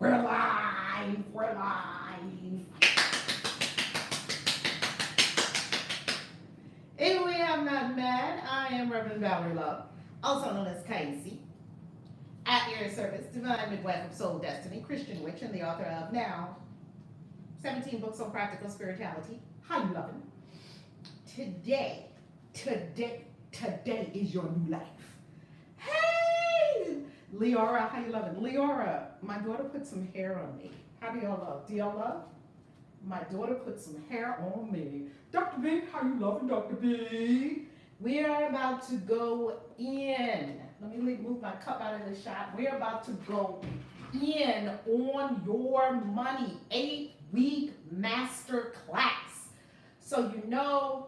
We're live. We're live. If we have not met, I am Reverend Valerie Love, also known as KAISI, at your service, divine midwife of soul destiny, Christian witch, and the author of now 17 books on practical spirituality. How you loving? Today is your new life. Hey, Leora, how you loving? Leora, my daughter put some hair on me. How do y'all love? Do y'all love? My daughter put some hair on me. Dr. B, how you loving, Dr. B? We are about to go in. Let me move my cup out of the shot. We're about to go in on your money 8-week master class. So you know,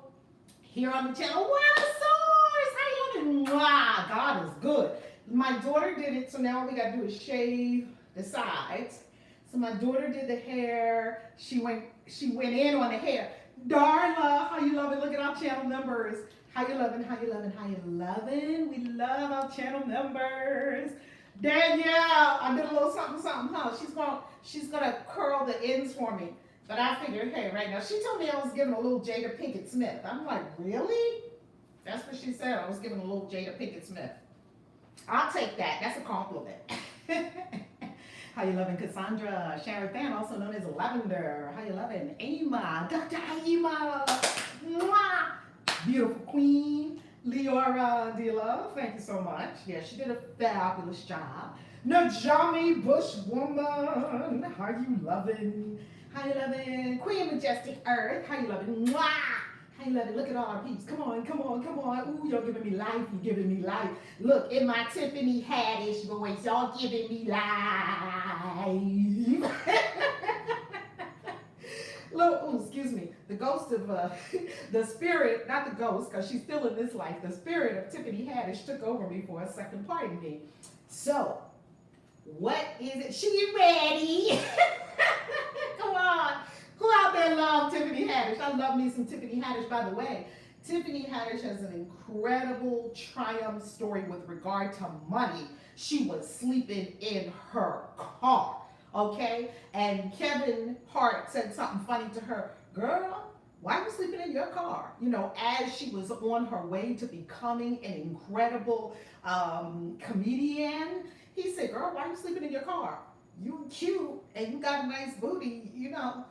here on the channel, what a source! How you doing? Wow, God is good. My daughter did it, so now we gotta do is shave the sides. So my daughter did the hair. She went in on the hair. Darla, how you loving? Look at our channel members. How you loving? How you loving? How you loving? We love our channel members. Danielle, I did a little something, huh? She's gonna curl the ends for me. But I figured, hey, right now, she told me I was giving a little Jada Pinkett Smith. I'm like, really? That's what she said. I was giving a little Jada Pinkett Smith. I'll take that. That's a compliment. How you loving, Cassandra? Sharon Fan, also known as Lavender. How you loving? Ama, Dr. Ama. Mwah. Beautiful queen. Leora Dilla, thank you so much. Yeah, she did a fabulous job. Najami Bushwoman, how you loving? How you loving? Queen Majestic Earth, how you loving? Mwah! How you loving? Look at all our peeps. Come on, come on, come on. Ooh, y'all giving me life. You giving me life. Look, in my Tiffany Haddish voice, y'all giving me life. Look, oh, excuse me. The ghost of, the spirit, not the ghost, because she's still in this life. The spirit of Tiffany Haddish took over me for a second, pardon me. So, what is it? She ready? Come on. Who out there love Tiffany Haddish? I love me some Tiffany Haddish, by the way. Tiffany Haddish has an incredible triumph story with regard to money. She was sleeping in her car, okay? And Kevin Hart said something funny to her. Girl, why are you sleeping in your car? You know, as she was on her way to becoming an incredible comedian, he said, girl, why are you sleeping in your car? You cute and you got a nice booty, you know.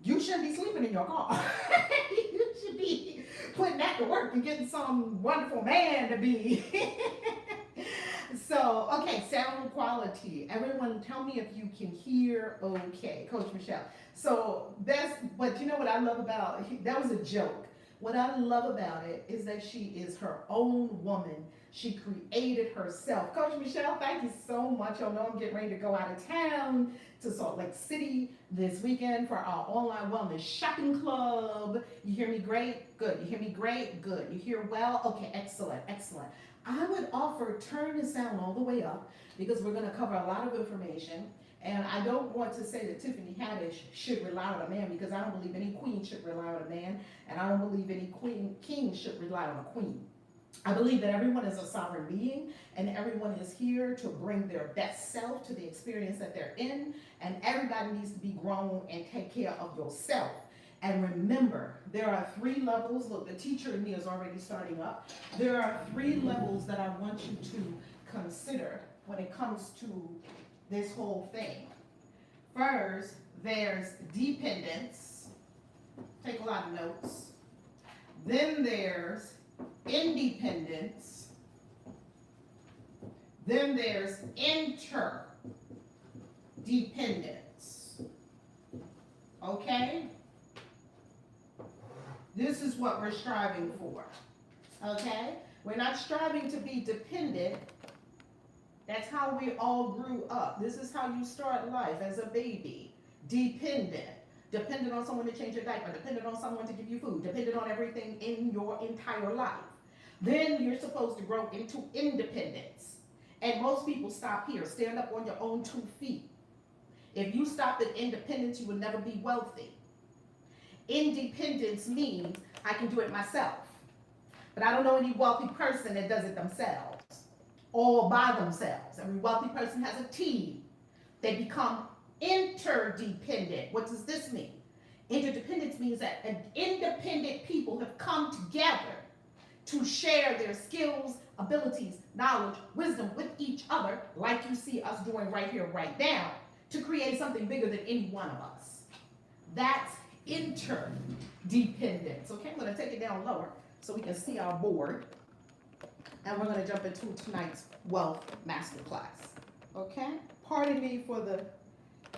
You shouldn't be sleeping in your car. You should be putting that to work and getting some wonderful man to be. So, okay, sound quality. Everyone tell me if you can hear okay. Coach Michelle. So but you know what I love about it? That was a joke. What I love about it is that she is her own woman. She created herself. Coach Michelle, thank you so much. Y'all know I'm getting ready to go out of town to Salt Lake City this weekend for our online wellness shopping club. You hear me great? Good. You hear me great? Good. You hear well? Okay, excellent, excellent. I would offer turn the sound all the way up because we're going to cover a lot of information. And I don't want to say that Tiffany Haddish should rely on a man because I don't believe any queen should rely on a man. And I don't believe any king should rely on a queen. I believe that everyone is a sovereign being and everyone is here to bring their best self to the experience that they're in, and everybody needs to be grown and take care of yourself. And remember, there are 3 levels. Look, the teacher in me is already starting up. There are 3 levels that I want you to consider when it comes to this whole thing. First, there's dependence. Take a lot of notes. Then there's independence. Then there's interdependence. Okay? This is what we're striving for. Okay? We're not striving to be dependent. That's how we all grew up. This is how you start life as a baby. Dependent. Dependent on someone to change your diaper, dependent on someone to give you food, dependent on everything in your entire life. Then you're supposed to grow into independence. And most people stop here. Stand up on your own 2 feet. If you stop at independence, you will never be wealthy. Independence means I can do it myself. But I don't know any wealthy person that does it themselves, all by themselves. Every wealthy person has a team. They become interdependent. What does this mean? Interdependence means that independent people have come together to share their skills, abilities, knowledge, wisdom with each other, like you see us doing right here, right now, to create something bigger than any one of us. That's interdependence. Okay, I'm going to take it down lower so we can see our board. And we're going to jump into tonight's wealth masterclass. Okay? Pardon me for the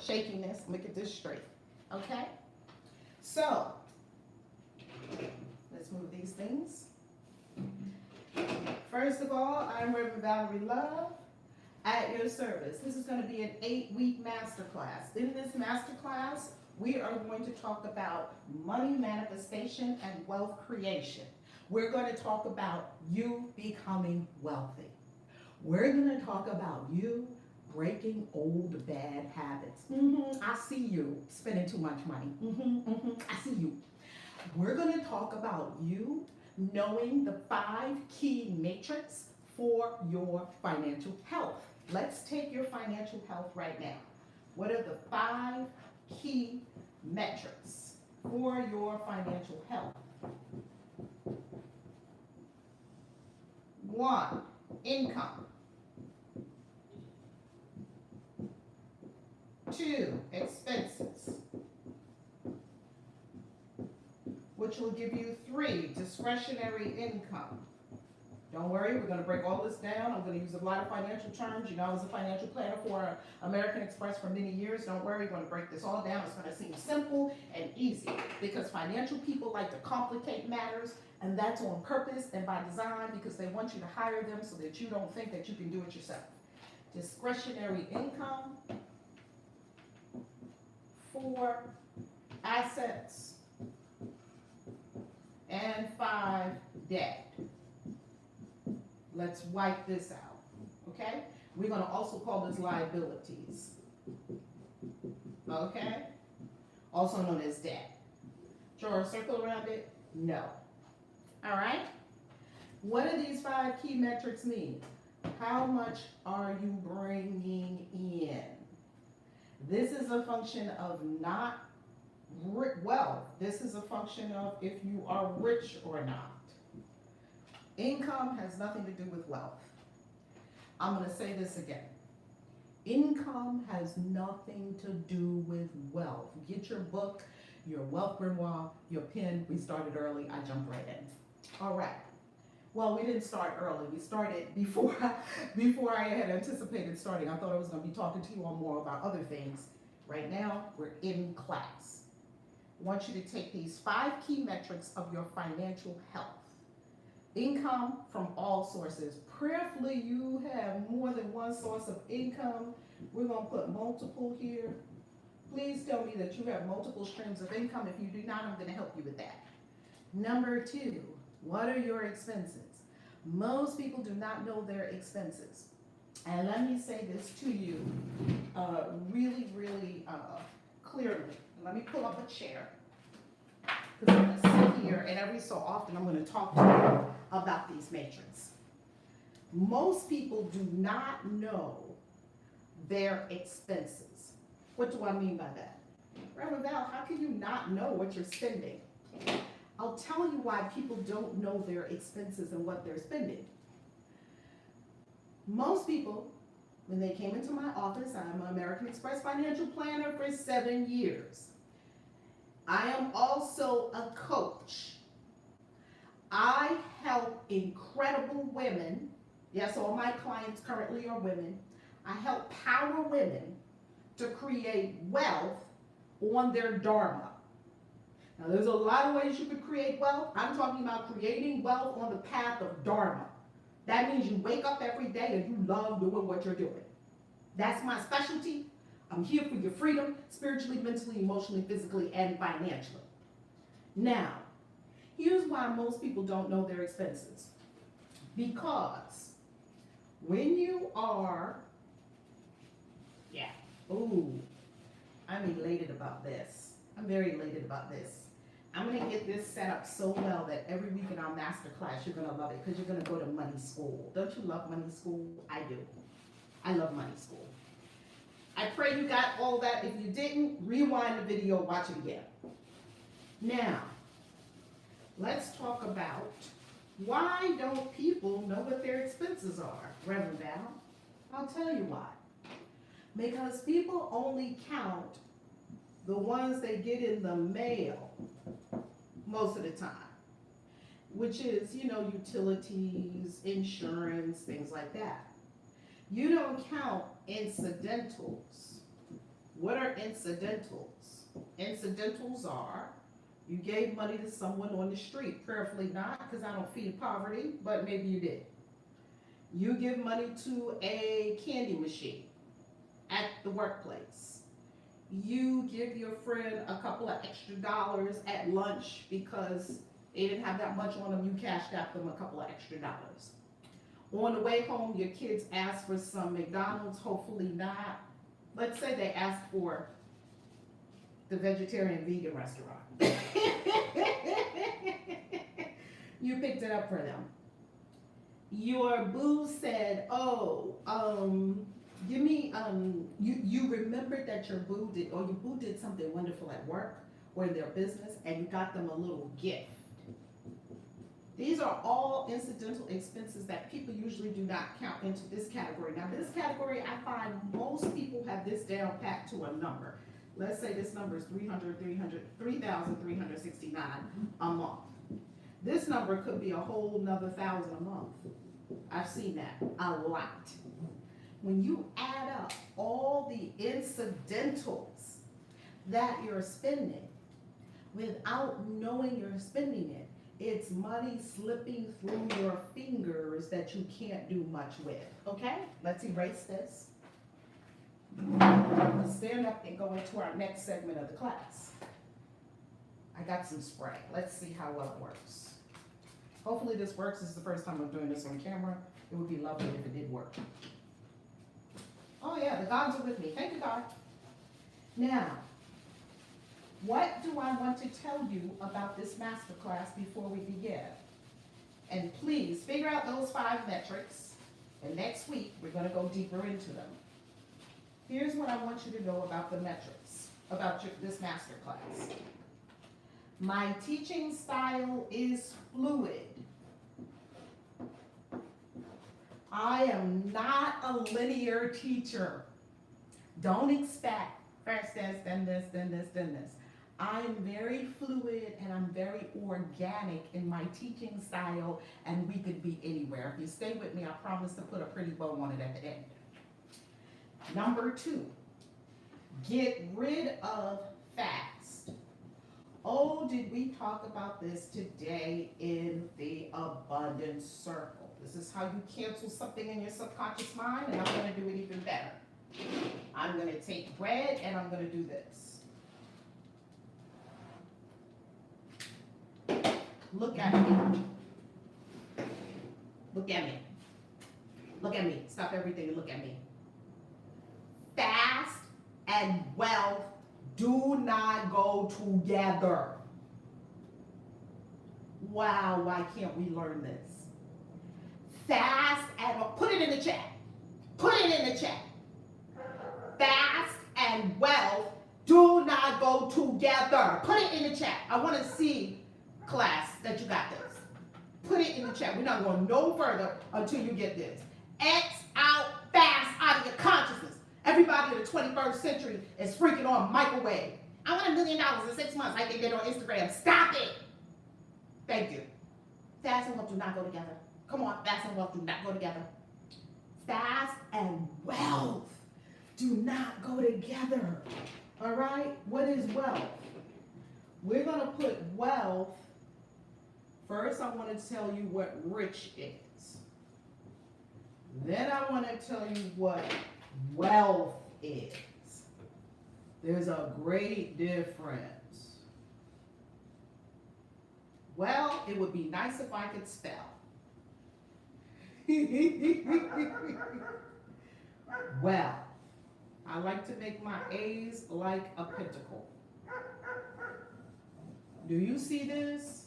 shakiness. Let me get this straight. Okay? So, let's move these things. First of all, I'm Reverend Valerie Love at your service. This is going to be an 8-week masterclass. In this masterclass, we are going to talk about money manifestation and wealth creation. We're going to talk about you becoming wealthy. We're going to talk about you breaking old bad habits. I see you spending too much money. I see you. We're going to talk about you knowing the 5 key matrix for your financial health. Let's take your financial health right now. What are the 5 key metrics for your financial health? 1, income. 2, expenses, which will give you 3, discretionary income. Don't worry, we're going to break all this down. I'm going to use a lot of financial terms. You know, I was a financial planner for American Express for many years. Don't worry, we're going to break this all down. It's going to seem simple and easy because financial people like to complicate matters, and that's on purpose and by design because they want you to hire them so that you don't think that you can do it yourself. Discretionary income. 4, assets. And 5, debt. Let's wipe this out, okay? We're going to also call this liabilities, okay? Also known as debt. Draw a circle around it? No. All right? What do these 5 key metrics mean? How much are you bringing in? This is a function of not wealth. This is a function of if you are rich or not. Income has nothing to do with wealth. I'm going to say this again. Income has nothing to do with wealth. Get your book, your wealth grimoire, your pen. We started early. I jumped right in. All right. Well, we didn't start early. We started before I had anticipated starting. I thought I was going to be talking to you all more about other things. Right now, we're in class. I want you to take these 5 key metrics of your financial health. Income from all sources. Prayerfully, you have more than one source of income. We're going to put multiple here. Please tell me that you have multiple streams of income. If you do not, I'm going to help you with that. Number 2, what are your expenses? Most people do not know their expenses. And let me say this to you really clearly. Let me pull up a chair. Because I'm going to sit here and every so often I'm going to talk to you about these matrices. Most people do not know their expenses. What do I mean by that? Reverend Val, how can you not know what you're spending? I'll tell you why people don't know their expenses and what they're spending. Most people, when they came into my office, I'm an American Express financial planner for 7 years. I am also a coach. I help incredible women. Yes, all my clients currently are women. I help power women to create wealth on their dharma. Now, there's a lot of ways you could create wealth. I'm talking about creating wealth on the path of dharma. That means you wake up every day and you love doing what you're doing. That's my specialty. I'm here for your freedom, spiritually, mentally, emotionally, physically, and financially. Now, here's why most people don't know their expenses. Because when you are, I'm elated about this. I'm very elated about this. I'm going to get this set up so well that every week in our master class, you're going to love it because you're going to go to money school. Don't you love money school? I do. I love money school. I pray you got all that. If you didn't, rewind the video, watch it again. Now, let's talk about why don't people know what their expenses are, Reverend Val? I'll tell you why. Because people only count the ones they get in the mail most of the time, which is, utilities, insurance, things like that. You don't count incidentals. What are incidentals? Incidentals are, you gave money to someone on the street, prayerfully not, because I don't feed poverty, but maybe you did. You give money to a candy machine at the workplace. You give your friend a couple of extra dollars at lunch because they didn't have that much on them, you cashed out them a couple of extra dollars. On the way home, your kids ask for some McDonald's, hopefully not. Let's say they ask for the vegetarian vegan restaurant. You picked it up for them. Your boo said, give me, you remembered that your boo did something wonderful at work or in their business, and you got them a little gift. These are all incidental expenses that people usually do not count into this category. Now, this category, I find most people have this down pat to a number. Let's say this number is 3,369 a month. This number could be a whole nother 1,000 a month. I've seen that a lot. When you add up all the incidentals that you're spending without knowing you're spending it, it's money slipping through your fingers that you can't do much with. Okay, let's erase this. Let's stand up and go into our next segment of the class. I got some spray. Let's see how well it works. Hopefully this works. This is the first time I'm doing this on camera. It would be lovely if it did work. Oh yeah, the gods are with me. Thank you, God. Now, what do I want to tell you about this masterclass before we begin? And please figure out those 5 metrics. And next week, we're going to go deeper into them. Here's what I want you to know about the metrics, about this masterclass. My teaching style is fluid. I am not a linear teacher. Don't expect first this, then this, then this, then this. I'm very fluid and I'm very organic in my teaching style, and we could be anywhere. If you stay with me, I promise to put a pretty bow on it at the end. Number 2, get rid of fast. Oh, did we talk about this today in the abundance circle? This is how you cancel something in your subconscious mind, and I'm going to do it even better. I'm going to take bread and I'm going to do this. Look at me. Look at me. Look at me. Stop everything and look at me. Fast and wealth do not go together. Wow, why can't we learn this? Fast and, put it in the chat. Put it in the chat. Fast and wealth do not go together. Put it in the chat. I want to see, class, that you got this. Put it in the chat. We're not going no further until you get this. X out fast out of your consciousness. Everybody in the 21st century is freaking on microwave. I want $1 million in 6 months like they did on Instagram. Stop it. Thank you. Fast and wealth do not go together. Come on, fast and wealth do not go together. Fast and wealth do not go together. All right? What is wealth? We're going to put wealth. First, I want to tell you what rich is. Then I want to tell you what wealth is. There's a great difference. Well, it would be nice if I could spell. Well, I like to make my A's like a pentacle. Do you see this?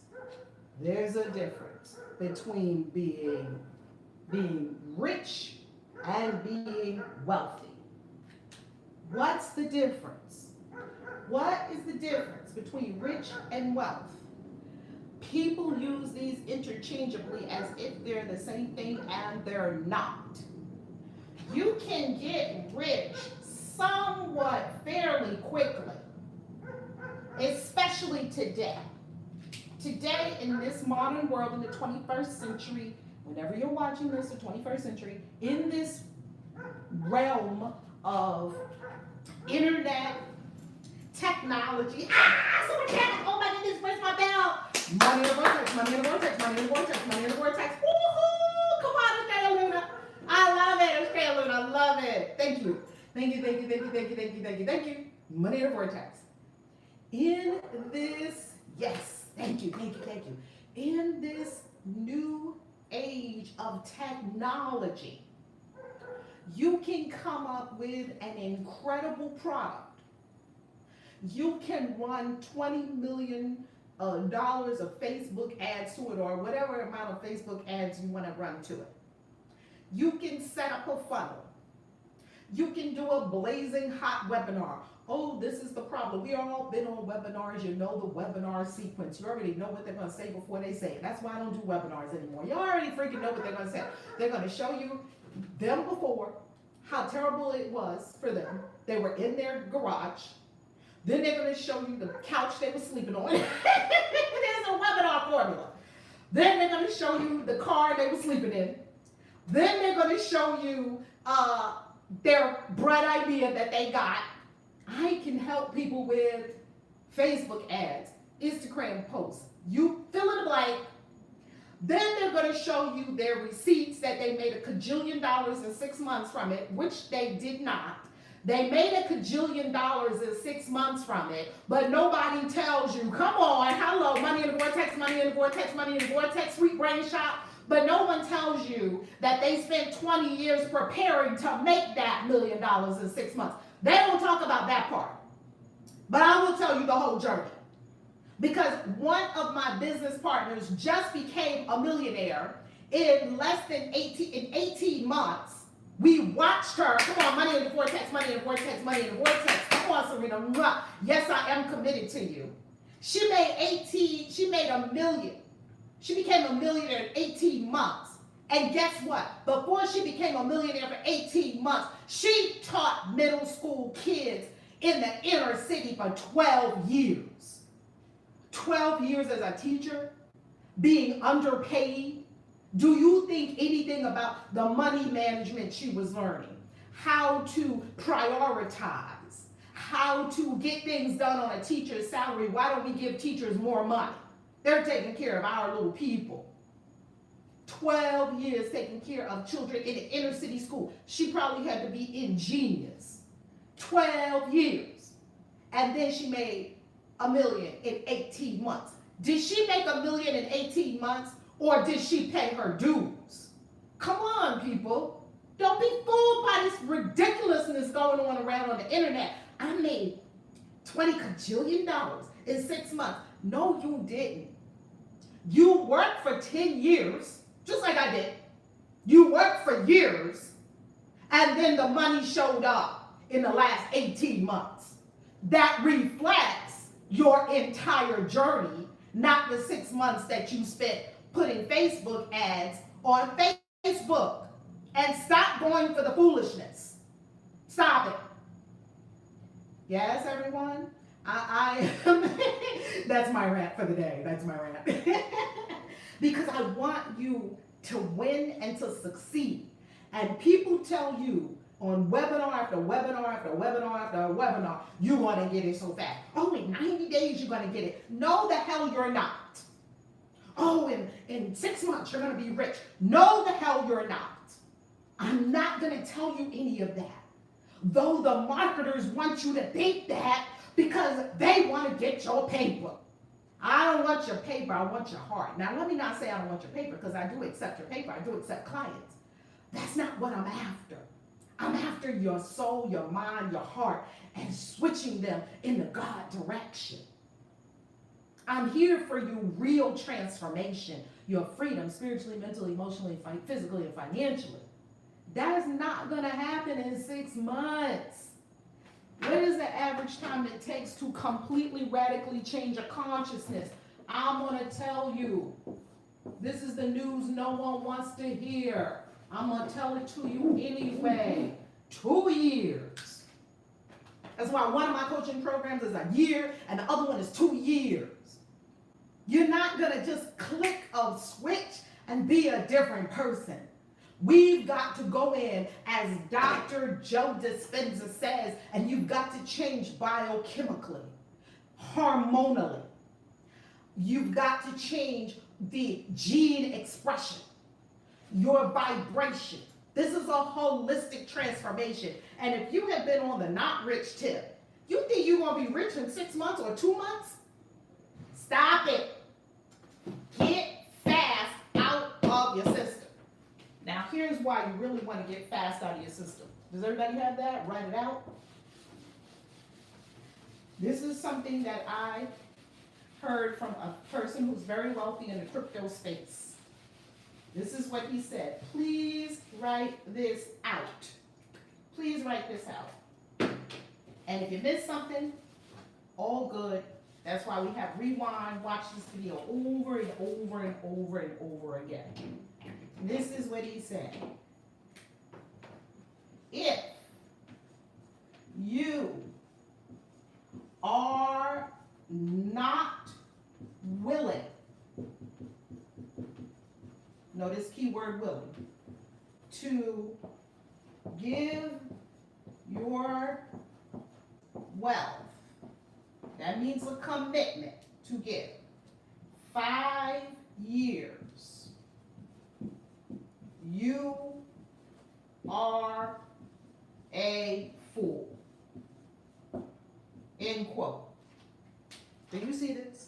There's a difference between being rich and being wealthy. What's the difference? What is the difference between rich and wealth? People use these interchangeably as if they're the same thing, and they're not. You can get rich somewhat fairly quickly, especially today. Today, in this modern world, in the 21st century, whenever you're watching this, the 21st century, in this realm of internet technology. Someone can't. Oh my goodness, where's my bell? Money in the vortex, money in the vortex, money in the vortex, money in the vortex. Woohoo! Come on, Australia Luna. I love it, Australia Luna. I love it. Thank you. Thank you, thank you, thank you, thank you, thank you, thank you, thank you. Money in the vortex. In this, yes, thank you, thank you, thank you. In this new age of technology, you can come up with an incredible product. You can run $20 million of Facebook ads to it, or whatever amount of Facebook ads you want to run to it. You can set up a funnel. You can do a blazing hot webinar. Oh, this is the problem. We all been on webinars. You know the webinar sequence. You already know what they're going to say before they say it. That's why I don't do webinars anymore. You already freaking know what they're going to say. They're going to show you them before, how terrible it was for them. They were in their garage. Then they're going to show you the couch they were sleeping on. There's a webinar formula. Then they're going to show you the car they were sleeping in. Then they're going to show you their bright idea that they got. I can help people with Facebook ads, Instagram posts. You fill in the blank. Then they're going to show you their receipts that they made $1 kajillion in 6 months from it, which they did not. They made $1 kajillion in 6 months from it, but nobody tells you, come on, hello, money in the vortex, money in the vortex, money in the vortex, sweet brain shop. But no one tells you that they spent 20 years preparing to make that $1 million in 6 months. They don't talk about that part. But I will tell you the whole journey. Because one of my business partners just became a millionaire in less than 18 months. We watched her. Come on, money in the vortex, money in the vortex, money in the vortex. Come on, Serena. Yes, I am committed to you. She made $1 million. She became a millionaire in 18 months. And guess what? Before she became a millionaire for 18 months, she taught middle school kids in the inner city for 12 years. 12 years as a teacher, being underpaid. Do you think anything about the money management she was learning? How to prioritize, how to get things done on a teacher's salary. Why don't we give teachers more money? They're taking care of our little people. 12 years taking care of children in an inner city school. She probably had to be ingenious. 12 years. And then she made $1 million in 18 months. Did she make $1 million in 18 months, or did she pay her dues? Come on, people. Don't be fooled by this ridiculousness going on around on the internet. I made $20 kajillion in 6 months. No, you didn't. You worked for 10 years, just like I did. You worked for years, and then the money showed up in the last 18 months. That reflects your entire journey, not the 6 months that you spent putting Facebook ads on Facebook. And stop going for the foolishness. Stop it. Yes, everyone? That's my rant for the day. That's my rant. Because I want you to win and to succeed. And people tell you on webinar after webinar after webinar after webinar, you're going to get it so fast. Oh, in 90 days, you're going to get it. No, the hell you're not. Oh, in 6 months, you're going to be rich. No, the hell you're not. I'm not going to tell you any of that. Though the marketers want you to think that because they want to get your paper. I don't want your paper, I want your heart. Now, let me not say I don't want your paper, because I do accept your paper. I do accept clients. That's not what I'm after. I'm after your soul, your mind, your heart, and switching them in the God direction. I'm here for you, real transformation, your freedom, spiritually, mentally, emotionally, physically, and financially. That is not going to happen in 6 months. What is the average time it takes to completely radically change a consciousness? I'm going to tell you. This is the news no one wants to hear. I'm going to tell it to you anyway. 2 years. That's why one of my coaching programs is a year and the other one is 2 years. You're not going to just click a switch and be a different person. We've got to go in, as Dr. Joe Dispenza says, and you've got to change biochemically, hormonally. You've got to change the gene expression, your vibration. This is a holistic transformation. And if you have been on the not rich tip, you think you're going to be rich in 6 months or 2 months? Stop it. Get fast out of your system. Now, here's why you really want to get fast out of your system. Does everybody have that? Write it out. This is something that I heard from a person who's very wealthy in the crypto space. This is what he said. Please write this out. Please write this out. And if you missed something, all good. That's why we have rewind, watch this video over and over and over and over again. This is what he said. If you are not willing, notice keyword willing, to give your wealth, that means a commitment to give, 5 years, you are a fool. End quote. Do you see this?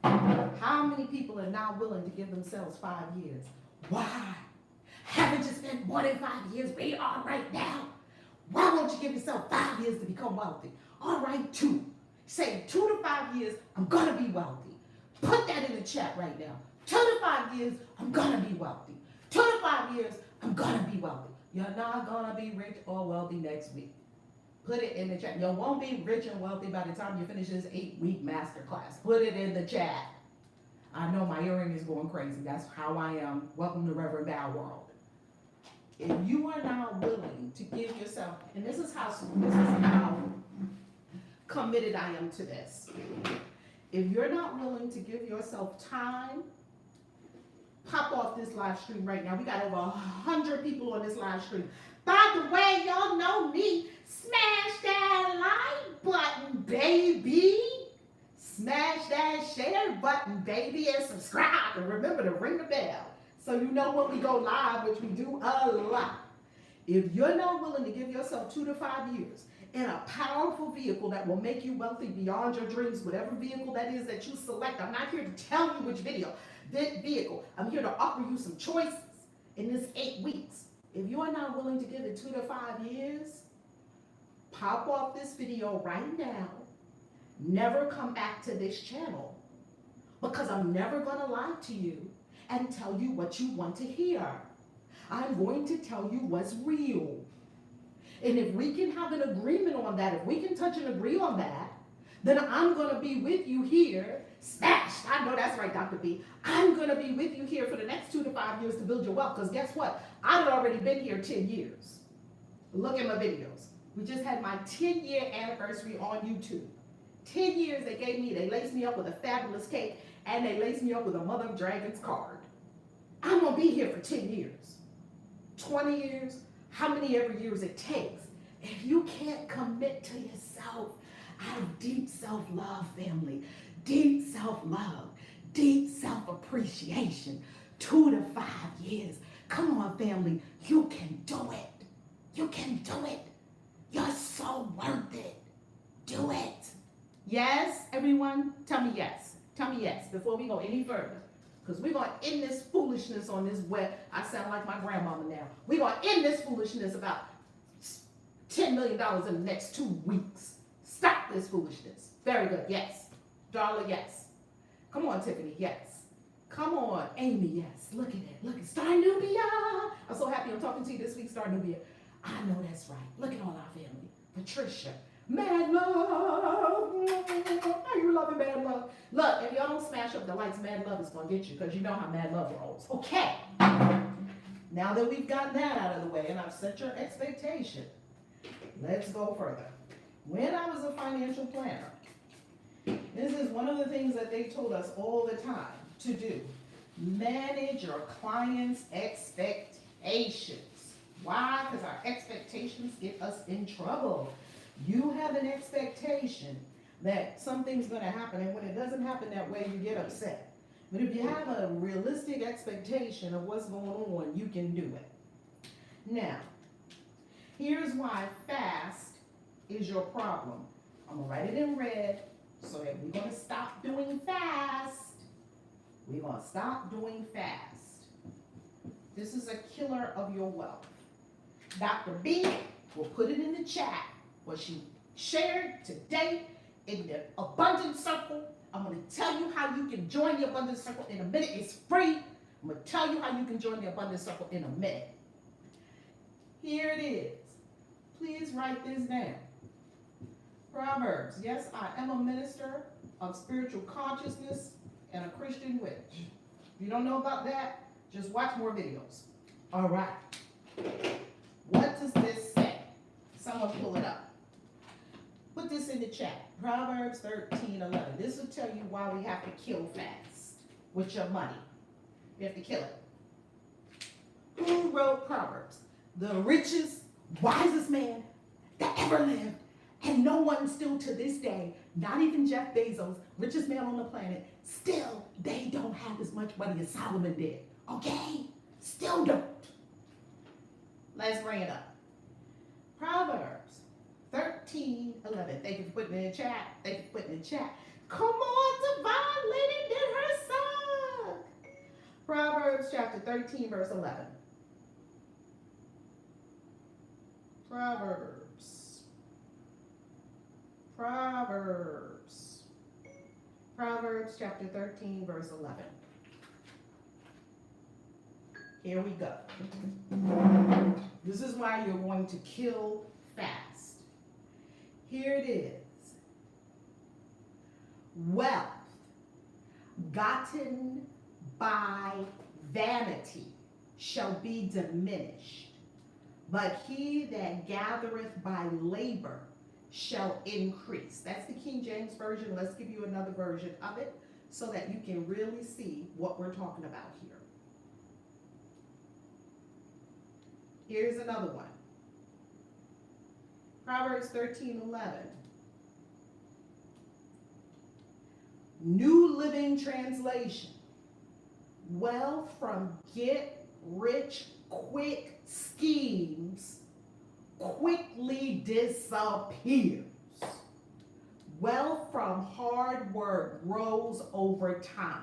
How many people are now willing to give themselves 5 years? Why? Haven't you spent more than 5 years where you are right now? Why won't you give yourself 5 years to become wealthy? All right, 2. Say 2 to 5 years, I'm going to be wealthy. Put that in the chat right now. 2 to 5 years, I'm going to be wealthy. 2 to 5 years, I'm going to be wealthy. You're not going to be rich or wealthy next week. Put it in the chat. You won't be rich and wealthy by the time you finish this 8-week masterclass. Put it in the chat. I know my earring is going crazy. That's how I am. Welcome to Reverend Bow World. If you are not willing to give yourself, and this is how committed I am to this. If you're not willing to give yourself time, pop off this live stream right now. We got over 100 people on this live stream. By the way, y'all know me. Smash that like button, baby. Smash that share button, baby, and subscribe. And remember to ring the bell so you know when we go live, which we do a lot. If you're not willing to give yourself 2 to 5 years in a powerful vehicle that will make you wealthy beyond your dreams, whatever vehicle that is that you select, I'm not here to tell you which vehicle. I'm here to offer you some choices in this 8 weeks. If you are not willing to give it 2 to 5 years, pop off this video right now. Never come back to this channel, because I'm never going to lie to you and tell you what you want to hear. I'm going to tell you what's real. And if we can have an agreement on that, if we can touch and agree on that, then I'm going to be with you here. Smashed. I know that's right, Dr. B. I'm going to be with you here for the next 2 to 5 years to build your wealth. Because guess what? I've already been here 10 years. Look at my videos. We just had my 10-year anniversary on YouTube. 10 years they laced me up with a fabulous cake, and they laced me up with a Mother of Dragons card. I'm going to be here for 10 years. 20 years, how many ever years it takes. If you can't commit to yourself out of deep self-love, family, deep self-love, deep self-appreciation, 2 to 5 years. Come on, family, you can do it. You can do it. You're so worth it. Do it. Yes, everyone? Tell me yes. Tell me yes before we go any further. Because we're going to end this foolishness on this web. I sound like my grandmama now. We're going to end this foolishness about $10 million in the next 2 weeks. Stop this foolishness. Very good. Yes. Darla, yes. Come on, Tiffany. Yes. Come on, Amy. Yes. Look at it. Look at Star Nubia. I'm so happy I'm talking to you this week, Star Nubia. I know that's right. Look at all our family. Patricia. Mad love. Are you loving mad love? Look, if y'all don't smash up the lights, mad love is going to get you because you know how mad love rolls. Okay. Now that we've gotten that out of the way and I've set your expectation, let's go further. When I was a financial planner, this is one of the things that they told us all the time to do. Manage your clients' expectations. Why? Because our expectations get us in trouble. You have an expectation that something's going to happen, and when it doesn't happen that way, you get upset. But if you have a realistic expectation of what's going on, you can do it. Now, here's why fast is your problem. I'm going to write it in red so that we're going to stop doing fast. We're going to stop doing fast. This is a killer of your wealth. Dr. B will put it in the chat what she shared today in the abundance circle. I'm going to tell you how you can join the abundance circle in a minute. It's free. I'm going to tell you how you can join the abundance circle in a minute. Here it is. Please write this down. Proverbs. Yes, I am a minister of spiritual consciousness and a Christian witch. If you don't know about that, just watch more videos. All right. What does this say? Someone pull it up. Put this in the chat. Proverbs 13:11. This will tell you why we have to kill fast with your money. You have to kill it. Who wrote Proverbs? The richest, wisest man that ever lived. And no one still to this day, not even Jeff Bezos, richest man on the planet, still they don't have as much money as Solomon did. Okay? Still don't. Let's bring it up. Proverbs 13:11. Thank you for putting it in the chat. Thank you for putting it in the chat. Come on, Divine Lady did her song. Proverbs chapter 13, verse 11. Proverbs chapter 13, verse 11. Here we go. This is why you're going to kill fast. Here it is. Wealth gotten by vanity shall be diminished, but he that gathereth by labor shall increase. That's the King James Version. Let's give you another version of it so that you can really see what we're talking about here. Here's another one. Proverbs 13:11. New Living Translation. Wealth from get rich quick schemes quickly disappears. Wealth from hard work grows over time.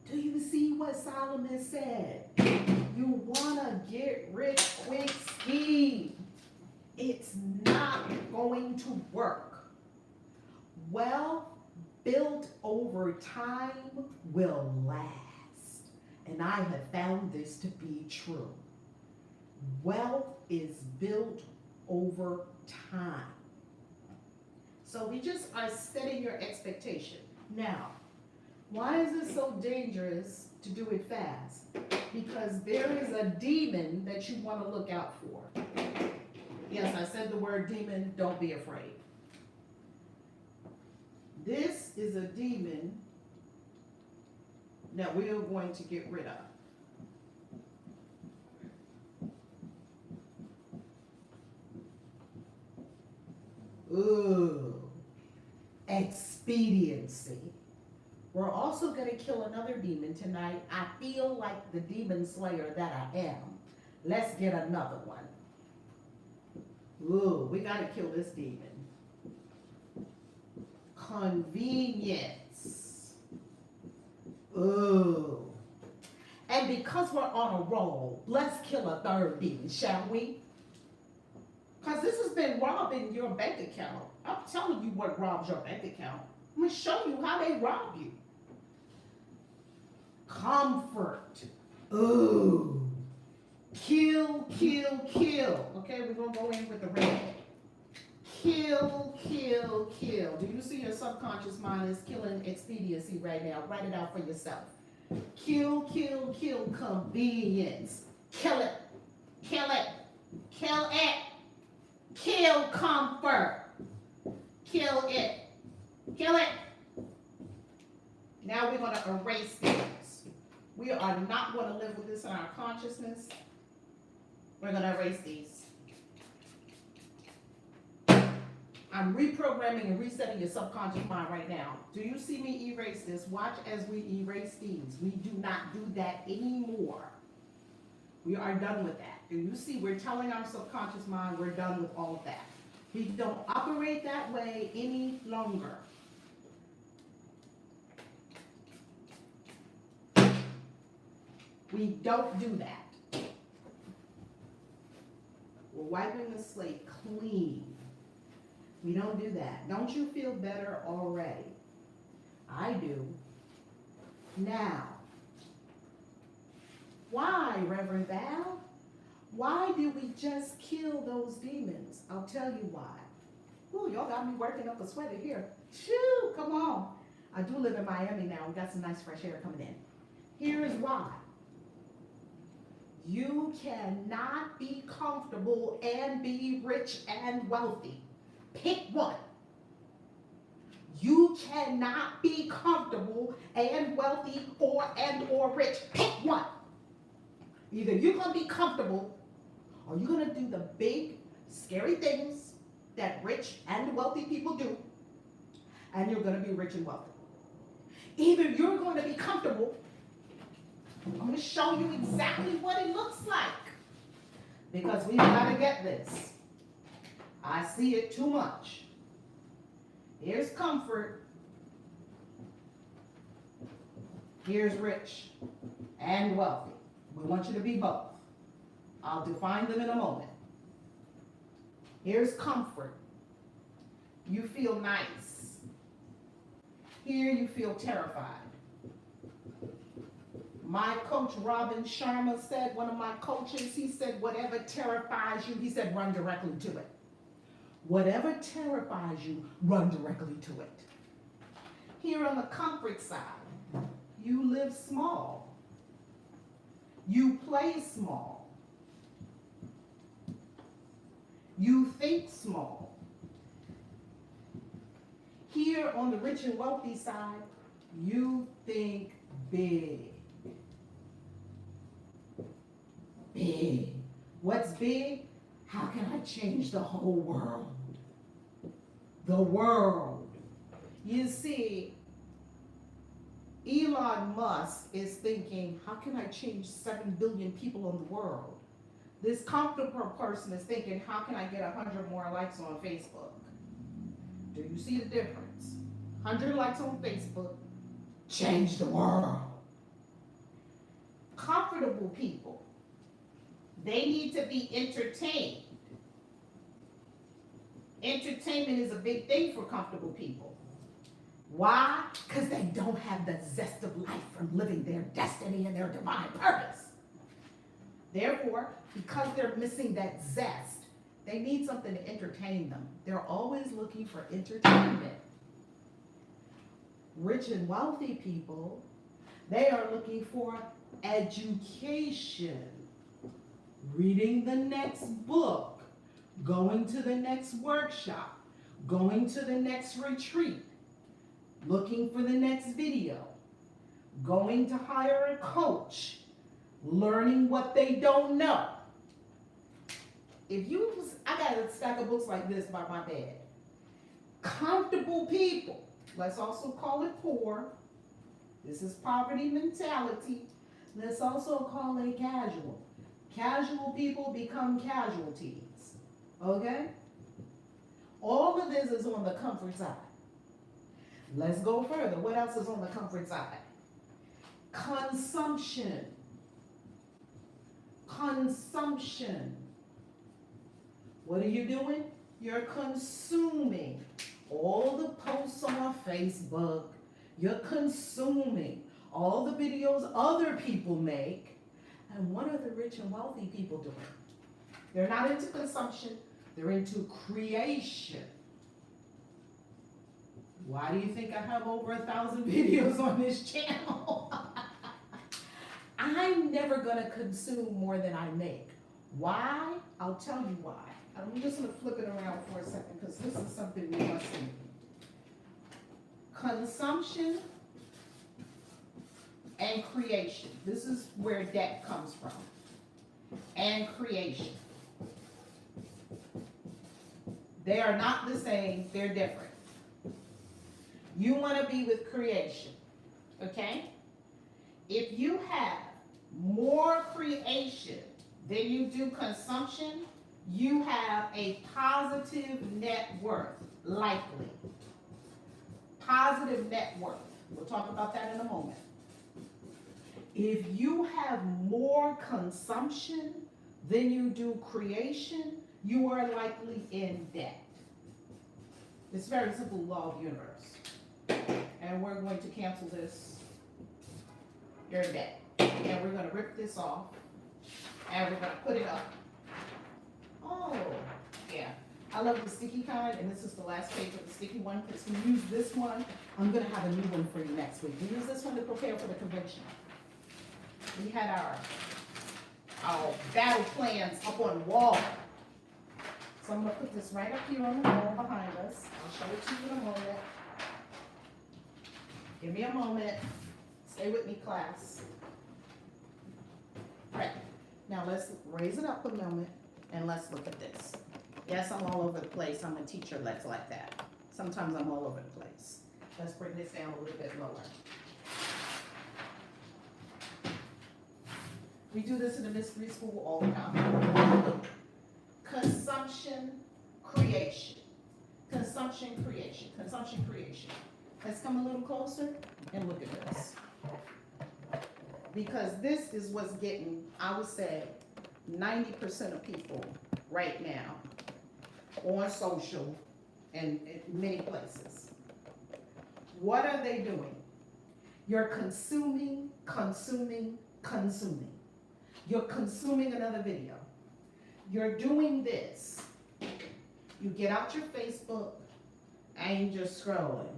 Do you see what Solomon said? You want to get rich quick scheme. It's not going to work. Wealth built over time will last. And I have found this to be true. Wealth is built over time. So we just are setting your expectation. Now, why is it so dangerous to do it fast? Because there is a demon that you want to look out for. Yes, I said the word demon. Don't be afraid. This is a demon that we are going to get rid of. Ooh, expediency. We're also going to kill another demon tonight. I feel like the demon slayer that I am. Let's get another one. Ooh, we got to kill this demon. Convenience. Ooh. And because we're on a roll, let's kill a third demon, shall we? Because this has been robbing your bank account. I'm telling you what robs your bank account. I'm going to show you how they rob you. Comfort. Ooh. Kill, kill, kill. Okay, we're going to go in with the red. Kill, kill, kill. Do you see your subconscious mind is killing expediency right now? Write it out for yourself. Kill, kill, kill convenience. Kill it. Kill it. Kill it. Kill comfort. Kill it. Kill it. Now we're going to erase these. We are not going to live with this in our consciousness. We're going to erase these. I'm reprogramming and resetting your subconscious mind right now. Do you see me erase this? Watch as we erase these. We do not do that anymore. We are done with that. Do you see we're telling our subconscious mind we're done with all of that. We don't operate that way any longer. We don't do that. We're wiping the slate clean. We don't do that. Don't you feel better already? I do. Now, why, Reverend Val? Why do we just kill those demons? I'll tell you why. Ooh, y'all got me working up a sweater here. Shoo, come on. I do live in Miami now. We got some nice fresh air coming in. Here's why. You cannot be comfortable and be rich and wealthy. Pick one. You cannot be comfortable and wealthy or rich. Pick one. Either you're going to be comfortable or you're going to do the big, scary things that rich and wealthy people do, and you're going to be rich and wealthy. Either you're going to be comfortable. I'm going to show you exactly what it looks like, because we've got to get this. I see it too much. Here's comfort. Here's rich and wealthy. We want you to be both. I'll define them in a moment. Here's comfort. You feel nice. Here you feel terrified. My coach, Robin Sharma, said, one of my coaches, he said, whatever terrifies you, he said, run directly to it. Whatever terrifies you, run directly to it. Here on the comfort side, you live small. You play small. You think small. Here on the rich and wealthy side, you think big. Big. What's big? How can I change the whole world? The world. You see, Elon Musk is thinking, how can I change 7 billion people in the world? This comfortable person is thinking, how can I get 100 more likes on Facebook? Do you see the difference? 100 likes on Facebook, change the world. Comfortable people, they need to be entertained. Entertainment is a big thing for comfortable people. Why? Because they don't have the zest of life from living their destiny and their divine purpose. Therefore, because they're missing that zest, they need something to entertain them. They're always looking for entertainment. Rich and wealthy people, they are looking for education. Reading the next book, going to the next workshop, going to the next retreat, looking for the next video, going to hire a coach, learning what they don't know. I got a stack of books like this by my bed. Comfortable people, let's also call it poor. This is poverty mentality. Let's also call it casual. Casual people become casualties, okay? All of this is on the comfort side. Let's go further. What else is on the comfort side? Consumption. Consumption. What are you doing? You're consuming all the posts on Facebook. You're consuming all the videos other people make. And what are the rich and wealthy people doing? They're not into consumption. They're into creation. Why do you think I have over 1,000 videos on this channel? I'm never gonna consume more than I make. Why? I'll tell you why. I'm just gonna flip it around for a second because this is something we must see. Consumption and creation. This is where debt comes from. And creation. They are not the same, they're different. You want to be with creation, okay? If you have more creation than you do consumption, you have a positive net worth, likely. Positive net worth. We'll talk about that in a moment. If you have more consumption than you do creation, you are likely in debt. It's very simple law of the universe. And we're going to cancel this. You're in debt. And we're going to rip this off. And we're going to put it up. Oh, yeah. I love the sticky kind, and this is the last page of the sticky one, because we use this one. I'm going to have a new one for you next week. We use this one to prepare for the convention. We had our battle plans up on the wall. So I'm going to put this right up here on the wall behind us. I'll show it to you in a moment. Give me a moment. Stay with me, class. All right. Now let's raise it up a moment and let's look at this. Yes, I'm all over the place. I'm a teacher that's like that. Sometimes I'm all over the place. Let's bring this down a little bit lower. We do this in the mystery school all the time. Consumption, creation. Consumption, creation. Consumption, creation. Let's come a little closer and look at this. Because this is what's getting, I would say, 90% of people right now on social and in many places. What are they doing? You're consuming, consuming, consuming. You're consuming another video. You're doing this. You get out your Facebook and you're just scrolling.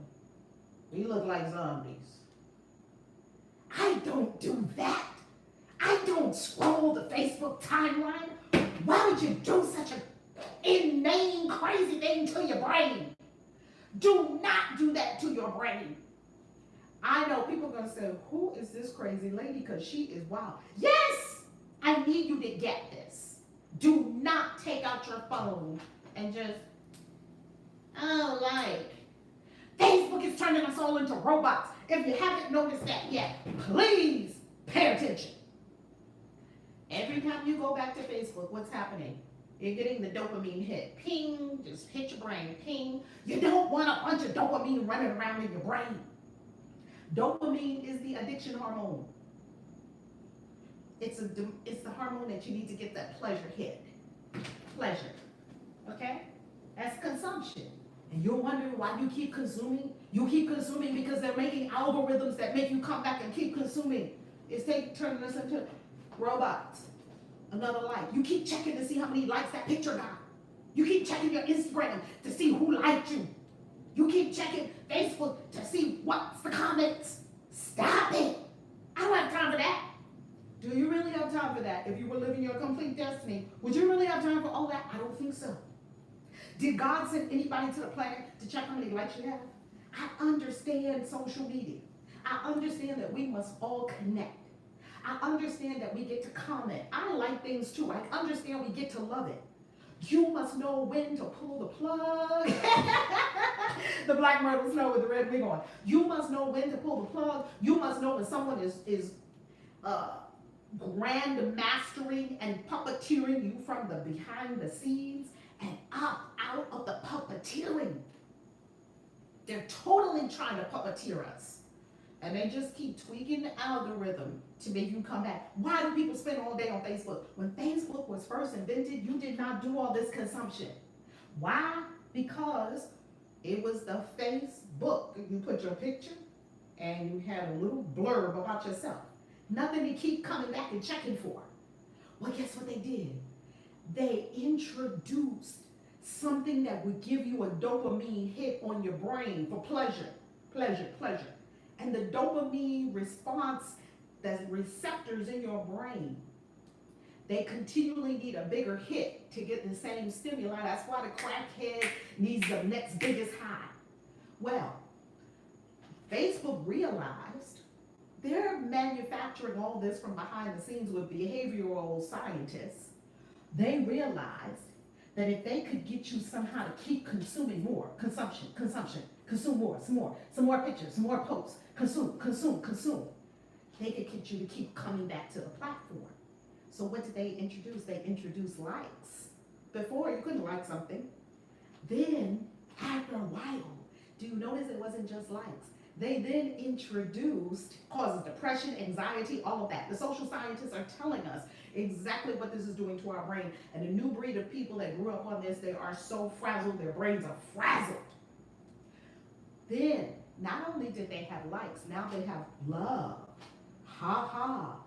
We look like zombies. I don't do that. I don't scroll the Facebook timeline. Why would you do such an inane, crazy thing to your brain? Do not do that to your brain. I know people are going to say, who is this crazy lady? Because she is wild. Yes, I need you to get this. Do not take out your phone and just, oh, like, Facebook is turning us all into robots. If you haven't noticed that yet, please pay attention. Every time you go back to Facebook, what's happening? You're getting the dopamine hit. Ping, just hit your brain. Ping. You don't want a bunch of dopamine running around in your brain. Dopamine is the addiction hormone. It's the hormone that you need to get that pleasure hit. Pleasure. Okay? That's consumption. And you're wondering why you keep consuming? You keep consuming because they're making algorithms that make you come back and keep consuming. It's turning us into robots. Another like. You keep checking to see how many likes that picture got. You keep checking your Instagram to see who liked you. You keep checking Facebook to see what's the comments. Stop it. I don't have time for that. Do you really have time for that? If you were living your complete destiny, would you really have time for all that? I don't think so. Did God send anybody to the planet to check how many likes you have? I understand social media. I understand that we must all connect. I understand that we get to comment. I like things too. I understand we get to love it. You must know when to pull the plug. The black myrtle snow with the red wig on. You must know when to pull the plug. You must know when someone is grand mastering and puppeteering you from the behind the scenes and up out of the puppeteering. They're totally trying to puppeteer us. And they just keep tweaking the algorithm to make you come back. Why do people spend all day on Facebook? When Facebook was first invented, you did not do all this consumption. Why? Because it was the Facebook. You put your picture and you had a little blurb about yourself. Nothing to keep coming back and checking for. Well, guess what they did? They introduced something that would give you a dopamine hit on your brain for pleasure, pleasure, pleasure. And the dopamine response, the receptors in your brain, they continually need a bigger hit to get the same stimuli. That's why the crackhead needs the next biggest high. Well, Facebook realized they're manufacturing all this from behind the scenes with behavioral scientists. They realized that if they could get you somehow to keep consuming more, consumption, consume more, some more pictures, some more posts, consume, they could get you to keep coming back to the platform. So what did they introduce? They introduced likes. Before, you couldn't like something. Then, after a while, do you notice it wasn't just likes? They then introduced, causes depression, anxiety, all of that. The social scientists are telling us exactly what this is doing to our brain. And the new breed of people that grew up on this, they are so frazzled, their brains are frazzled. Then, not only did they have likes, now they have love, ha ha,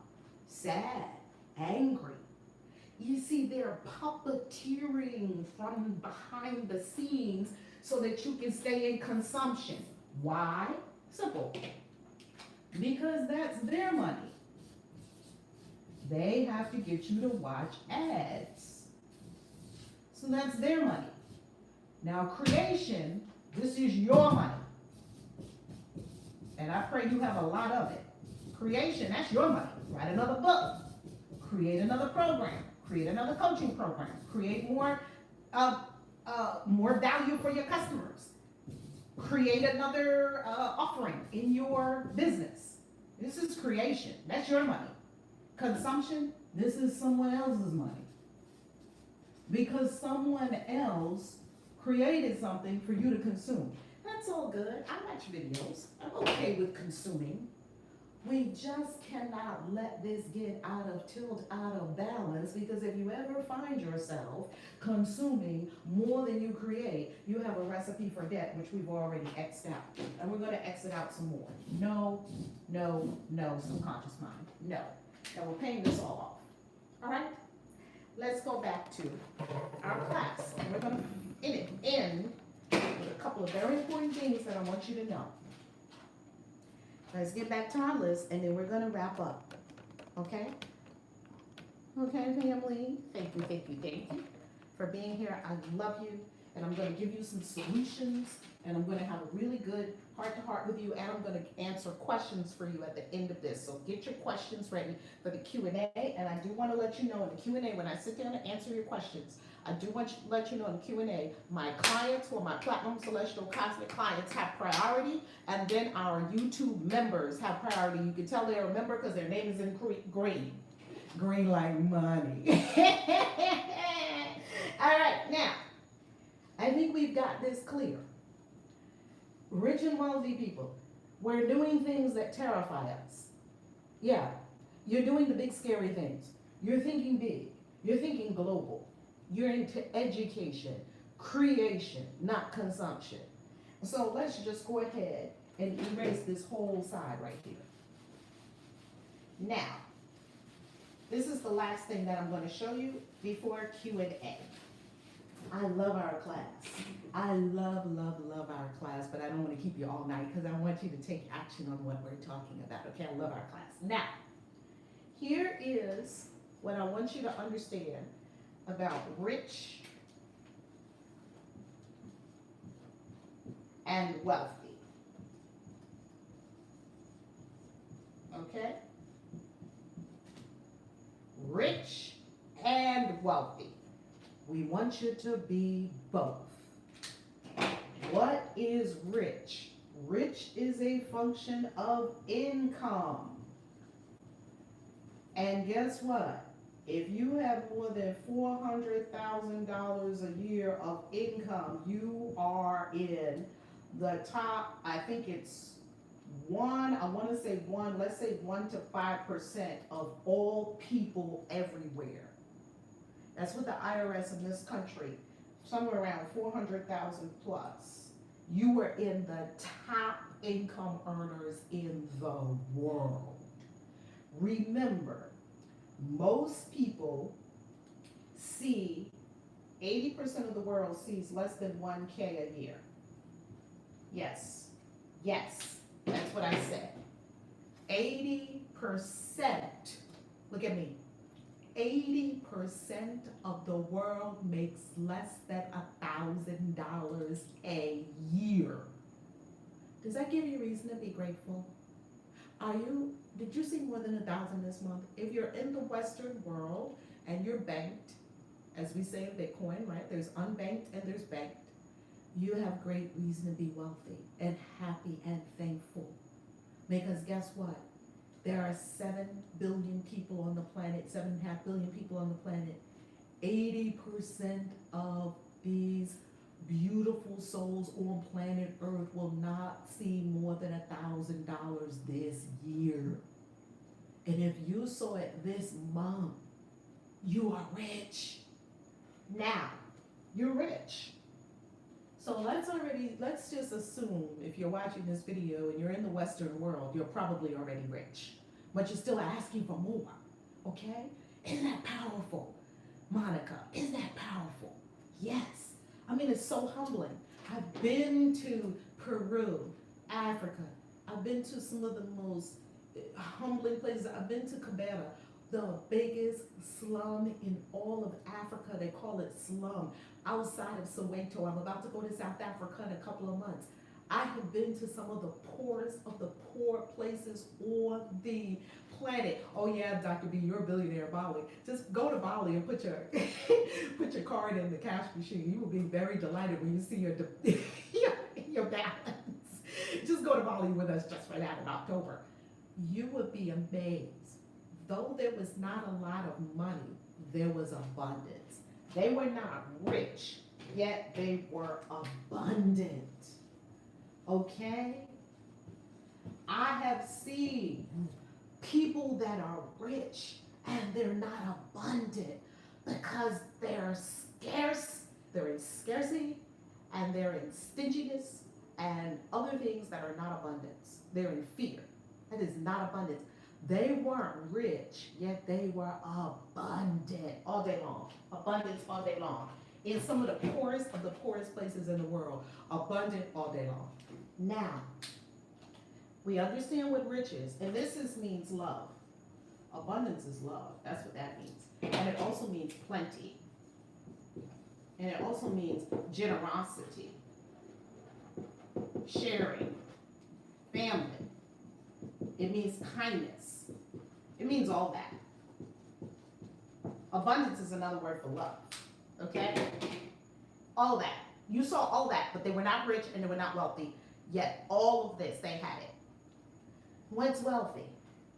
sad, angry. You see, they're puppeteering from behind the scenes so that you can stay in consumption. Why? Simple. Because that's their money. They have to get you to watch ads. So that's their money. Now, creation, this is your money. And I pray you have a lot of it. Creation, that's your money. Write another book. Create another program. Create another coaching program. Create more value for your customers. Create another offering in your business. This is creation. That's your money. Consumption, this is someone else's money. Because someone else created something for you to consume. That's all good. I watch videos. I'm okay with consuming. We just cannot let this get out of tilt, out of balance, because if you ever find yourself consuming more than you create, you have a recipe for debt, which we've already X'd out. And we're going to exit out some more. No, subconscious mind. No. And we're paying this all off. All right? Let's go back to our class. And we're going to end with a couple of very important things that I want you to know. Let's get back to our list, and then we're going to wrap up. Okay? Okay, family? Thank you for being here. I love you, and I'm going to give you some solutions, and I'm going to have a really good heart-to-heart with you, and I'm going to answer questions for you at the end of this. So get your questions ready for the Q&A, and I do want to let you know in the Q&A, when I sit down and answer your questions, I do want to let you know in the Q&A, my clients, or my Platinum Celestial Cosmic clients, have priority, and then our YouTube members have priority. You can tell they're a member because their name is in green. Green like money. All right, now, I think we've got this clear. Rich and wealthy people, we're doing things that terrify us. Yeah, you're doing the big scary things. You're thinking big. You're thinking global. You're into education, creation, not consumption. So let's just go ahead and erase this whole side right here. Now, this is the last thing that I'm going to show you before Q&A. I love our class. I love our class, but I don't want to keep you all night because I want you to take action on what we're talking about. Okay, I love our class. Now, here is what I want you to understand about rich and wealthy. Okay? Rich and wealthy. We want you to be both. What is rich? Rich is a function of income. And guess what? If you have more than $400,000 a year of income, you are in the top, I think it's let's say 1 to 5% of all people everywhere. That's what the IRS in this country, somewhere around 400,000 plus. You were in the top income earners in the world. Remember, most people see 80% of the world sees less than 1K a year. Yes. Yes. That's what I said. 80%. Look at me. 80% of the world makes less than $1,000 a year. Does that give you reason to be grateful? Did you see more than 1,000 this month? If you're in the Western world and you're banked, as we say in Bitcoin, right? There's unbanked and there's banked. You have great reason to be wealthy and happy and thankful. Because guess what? There are 7 billion people on the planet, 7.5 billion people on the planet. 80% of these beautiful souls on planet Earth will not see more than $1,000 this year. And if you saw it this month, you are rich. Now, you're rich. So let's just assume if you're watching this video and you're in the Western world, you're probably already rich, but you're still asking for more, okay? Isn't that powerful, Monica? Isn't that powerful? Yes. I mean, it's so humbling. I've been to Peru, Africa. I've been to some of the most humbling places. I've been to Cabana, the biggest slum in all of Africa. They call it slum. Outside of Soweto. I'm about to go to South Africa in a couple of months. I have been to some of the poorest of the poor places on the planet. Oh yeah, Dr. B, you're a billionaire, Bali. Just go to Bali and put your put your card in the cash machine. You will be very delighted when you see your balance. Just go to Bali with us just for that in October. You would be amazed. Though there was not a lot of money, there was abundance. They were not rich, yet they were abundant. Okay? I have seen people that are rich and they're not abundant because they're scarce, they're in scarcity, and they're in stinginess and other things that are not abundance. They're in fear. That is not abundance. They weren't rich, yet they were abundant all day long. Abundance all day long. In some of the poorest places in the world, abundant all day long. Now, we understand what rich is, and this means love. Abundance is love. That's what that means. And it also means plenty. And it also means generosity, sharing, family. It means kindness. It means all that. Abundance is another word for love. Okay? All that. You saw all that, but they were not rich and they were not wealthy. Yet all of this, they had it. What's wealthy?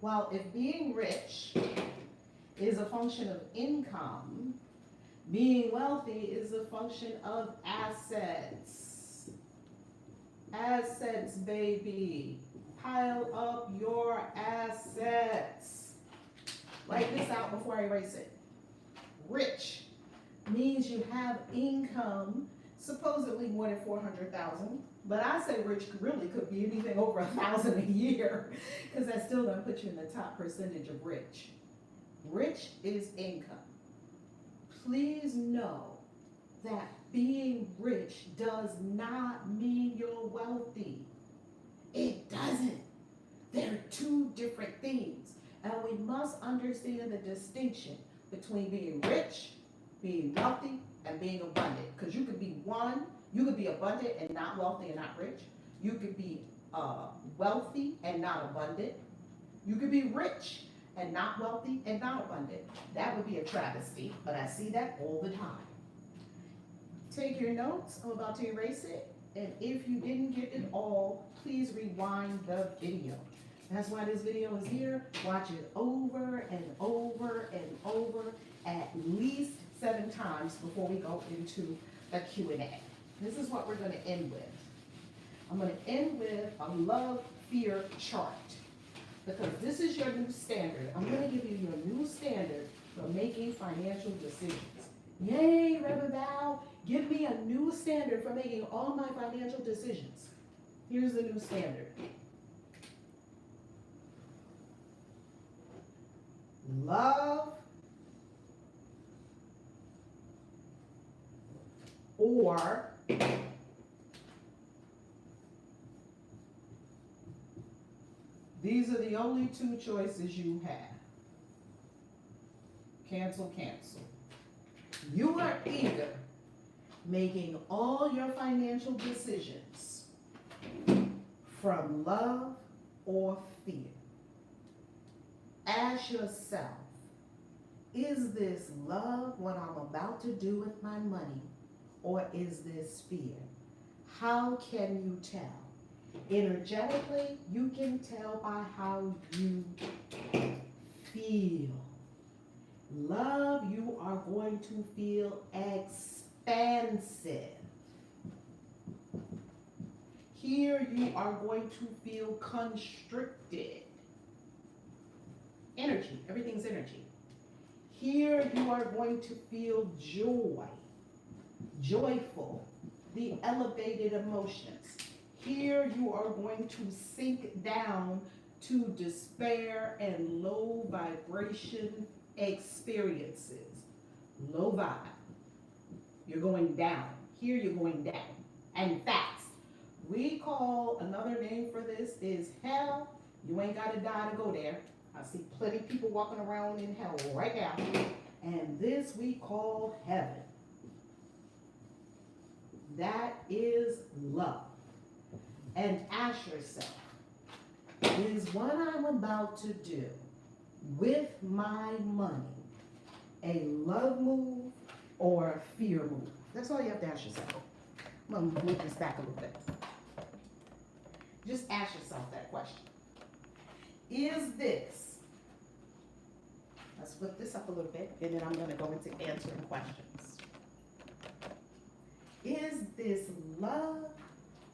Well, if being rich is a function of income, being wealthy is a function of assets. Assets, baby. Pile up your assets. Write this out before I erase it. Rich means you have income, supposedly more than 400,000, but I say rich really could be anything over 1,000 a year, because that still doesn't put you in the top percentage of rich. Rich is income. Please know that being rich does not mean you're wealthy. It doesn't. They're two different things. And we must understand the distinction between being rich, being wealthy, and being abundant. Because you could be abundant and not wealthy and not rich. You could be wealthy and not abundant. You could be rich and not wealthy and not abundant. That would be a travesty, but I see that all the time. Take your notes. I'm about to erase it. And if you didn't get it all, please rewind the video. That's why this video is here. Watch it over and over and over at least 7 times before we go into the Q&A. This is what we're going to end with. I'm going to end with a love-fear chart, because this is your new standard. I'm going to give you your new standard for making financial decisions. Yay, Reverend Val, give me a new standard for making all my financial decisions. Here's the new standard. Love or these are the only two choices you have. Cancel, cancel. You are either making all your financial decisions from love or fear. Ask yourself, is this love what I'm about to do with my money, or is this fear? How can you tell? Energetically, you can tell by how you feel. Love, you are going to feel expansive. Here, you are going to feel constricted. Energy, everything's energy. Here, you are going to feel joy, joyful, the elevated emotions. Here, you are going to sink down to despair and low vibration experiences. Low vibe. You're going down. Here, you're going down. And fast. We call, another name for this is hell. You ain't got to die to go there. I see plenty of people walking around in hell right now. And this we call heaven. That is love. And ask yourself, is what I'm about to do with my money a love move or a fear move? That's all you have to ask yourself. I'm going to move this back a little bit. Just ask yourself that question. Is this, let's flip this up a little bit, and then I'm going to go into answering questions. Is this love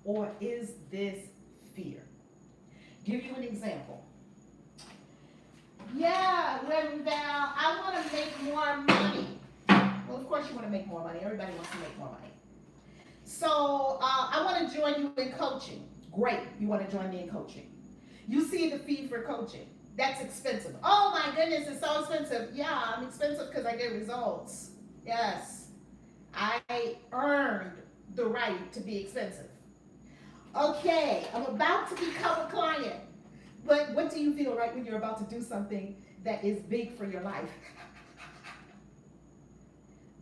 or is this fear? Give you an example. Yeah, Reverend Val, I want to make more money. Well, of course you want to make more money. Everybody wants to make more money. So I want to join you in coaching. Great, you want to join me in coaching. You see the fee for coaching. That's expensive. Oh my goodness, it's so expensive. Yeah, I'm expensive because I get results. Yes, I earned the right to be expensive. Okay, I'm about to become a client. But what do you feel right when you're about to do something that is big for your life?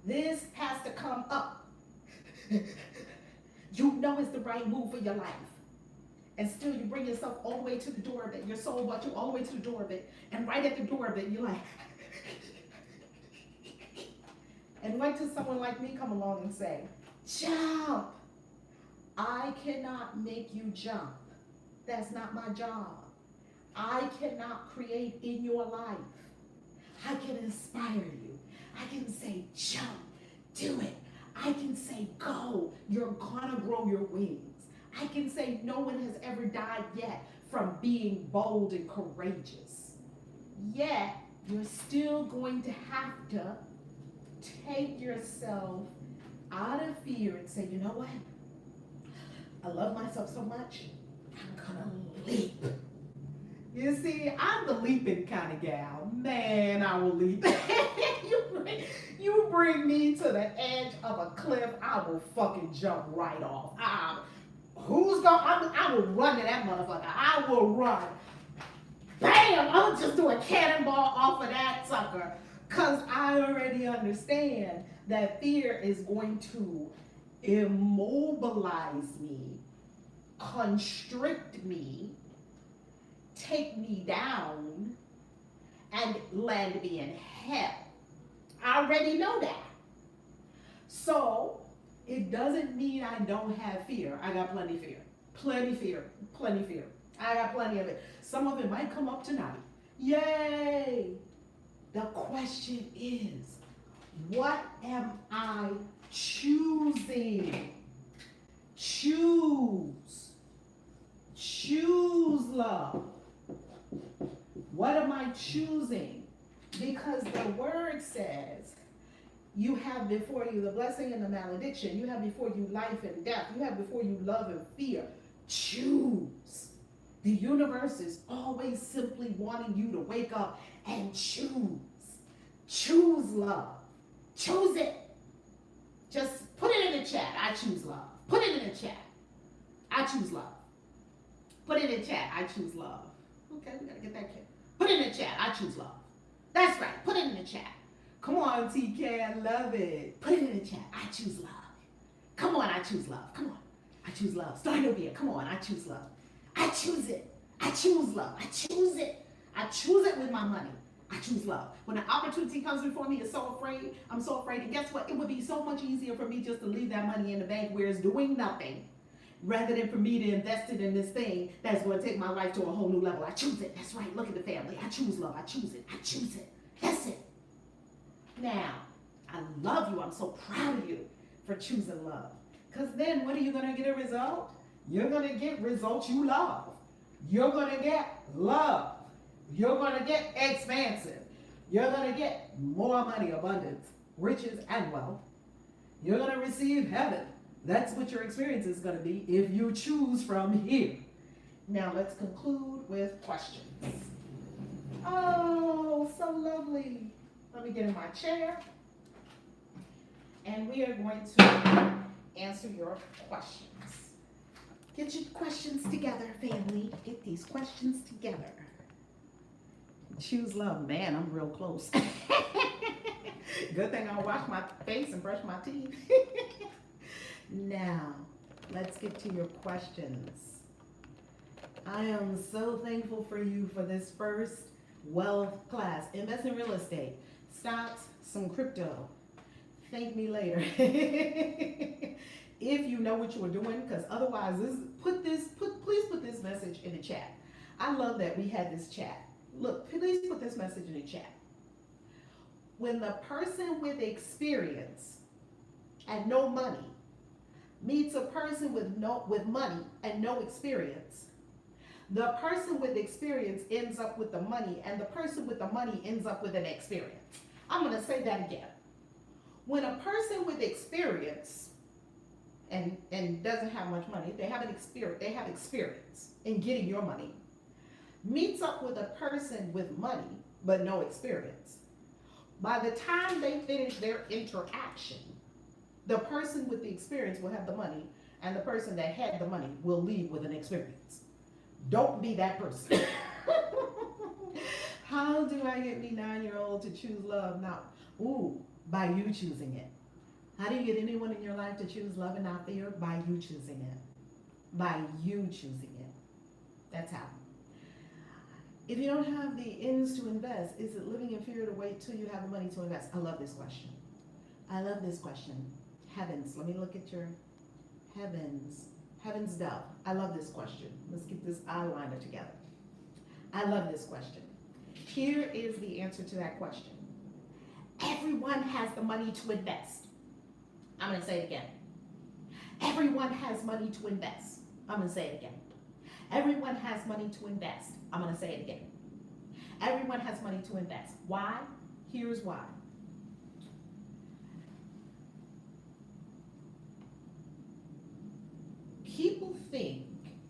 This has to come up. You know it's the right move for your life. And still you bring yourself all the way to the door of it. Your soul brought you all the way to the door of it. And right at the door of it, you're like, and wait till someone like me come along and say, jump. I cannot make you jump. That's not my job. I cannot create in your life. I can inspire you. I can say, jump, do it. I can say, go. You're gonna grow your wings. I can say no one has ever died yet from being bold and courageous. Yet, you're still going to have to take yourself out of fear and say, you know what? I love myself so much, I'm gonna leap. You see, I'm the leaping kind of gal. Man, I will leap. you bring me to the edge of a cliff, I will fucking jump right off. I will run to that motherfucker. I will run. Bam! I'm just do a cannonball off of that sucker. Because I already understand that fear is going to immobilize me, constrict me, take me down, and land me in hell. I already know that. So, it doesn't mean I don't have fear. I got plenty of fear. Plenty fear. Plenty fear. I got plenty of it. Some of it might come up tonight. Yay! The question is, what am I choosing? Choose. Choose love. What am I choosing? Because the word says, you have before you the blessing and the malediction. You have before you life and death. You have before you love and fear. Choose. The universe is always simply wanting you to wake up and choose. Choose love. Choose it. Just put it in the chat. choose love. Put it in the chat. I choose love. Put it in the chat. I choose love. Okay, we gotta get that kid. Put it in the chat. I choose love. That's right. Put it in the chat. Come on, TK. I love it. Put it in the chat. I choose love. Come on, I choose love. Come on. I choose love. Start over here. Come on, I choose love. I choose it. I choose love. I choose it. I choose it with my money. I choose love. When an opportunity comes before me, I'm so afraid. And guess what? It would be so much easier for me just to leave that money in the bank where it's doing nothing, rather than for me to invest it in this thing that's going to take my life to a whole new level. I choose it. That's right. Look at the family. I choose love. I choose it. I choose it. That's it. Now, I love you. I'm so proud of you for choosing love. Because then what are you going to get a result? You're going to get results you love. You're going to get love. You're going to get expansive. You're going to get more money, abundance, riches, and wealth. You're going to receive heaven. That's what your experience is going to be if you choose from here. Now let's conclude with questions. Oh, so lovely. Let me get in my chair. And we are going to answer your questions. Get your questions together, family. Get these questions together. Choose love. Man, I'm real close. Good thing I wash my face and brush my teeth. Now, let's get to your questions. I am so thankful for you for this first wealth class. Invest in real estate, stocks, some crypto. Thank me later. If you know what you were doing, because otherwise, please put this message in the chat. I love that we had this chat. Look, please put this message in the chat. When the person with experience and no money meets a person with money and no experience, the person with experience ends up with the money, and the person with the money ends up with an experience. I'm going to say that again. When a person with experience and doesn't have much money, they have experience in getting your money, meets up with a person with money but no experience. By the time they finish their interaction, the person with the experience will have the money, and the person that had the money will leave with an experience. Don't be that person. How do I get me 9-year-old to choose love now? By you choosing it. How do you get anyone in your life to choose love and not fear? By you choosing it. By you choosing it. That's how. If you don't have the ends to invest, is it living in fear to wait till you have the money to invest? I love this question. I love this question. Heavens. Let me look at your heavens. Heavens doubt. I love this question. Let's get this eyeliner together. I love this question. Here is the answer to that question. Everyone has the money to invest. I'm going to say it again. Everyone has money to invest. I'm going to say it again. Everyone has money to invest. I'm going to say it again. Everyone has money to invest. Why? Here's why. People think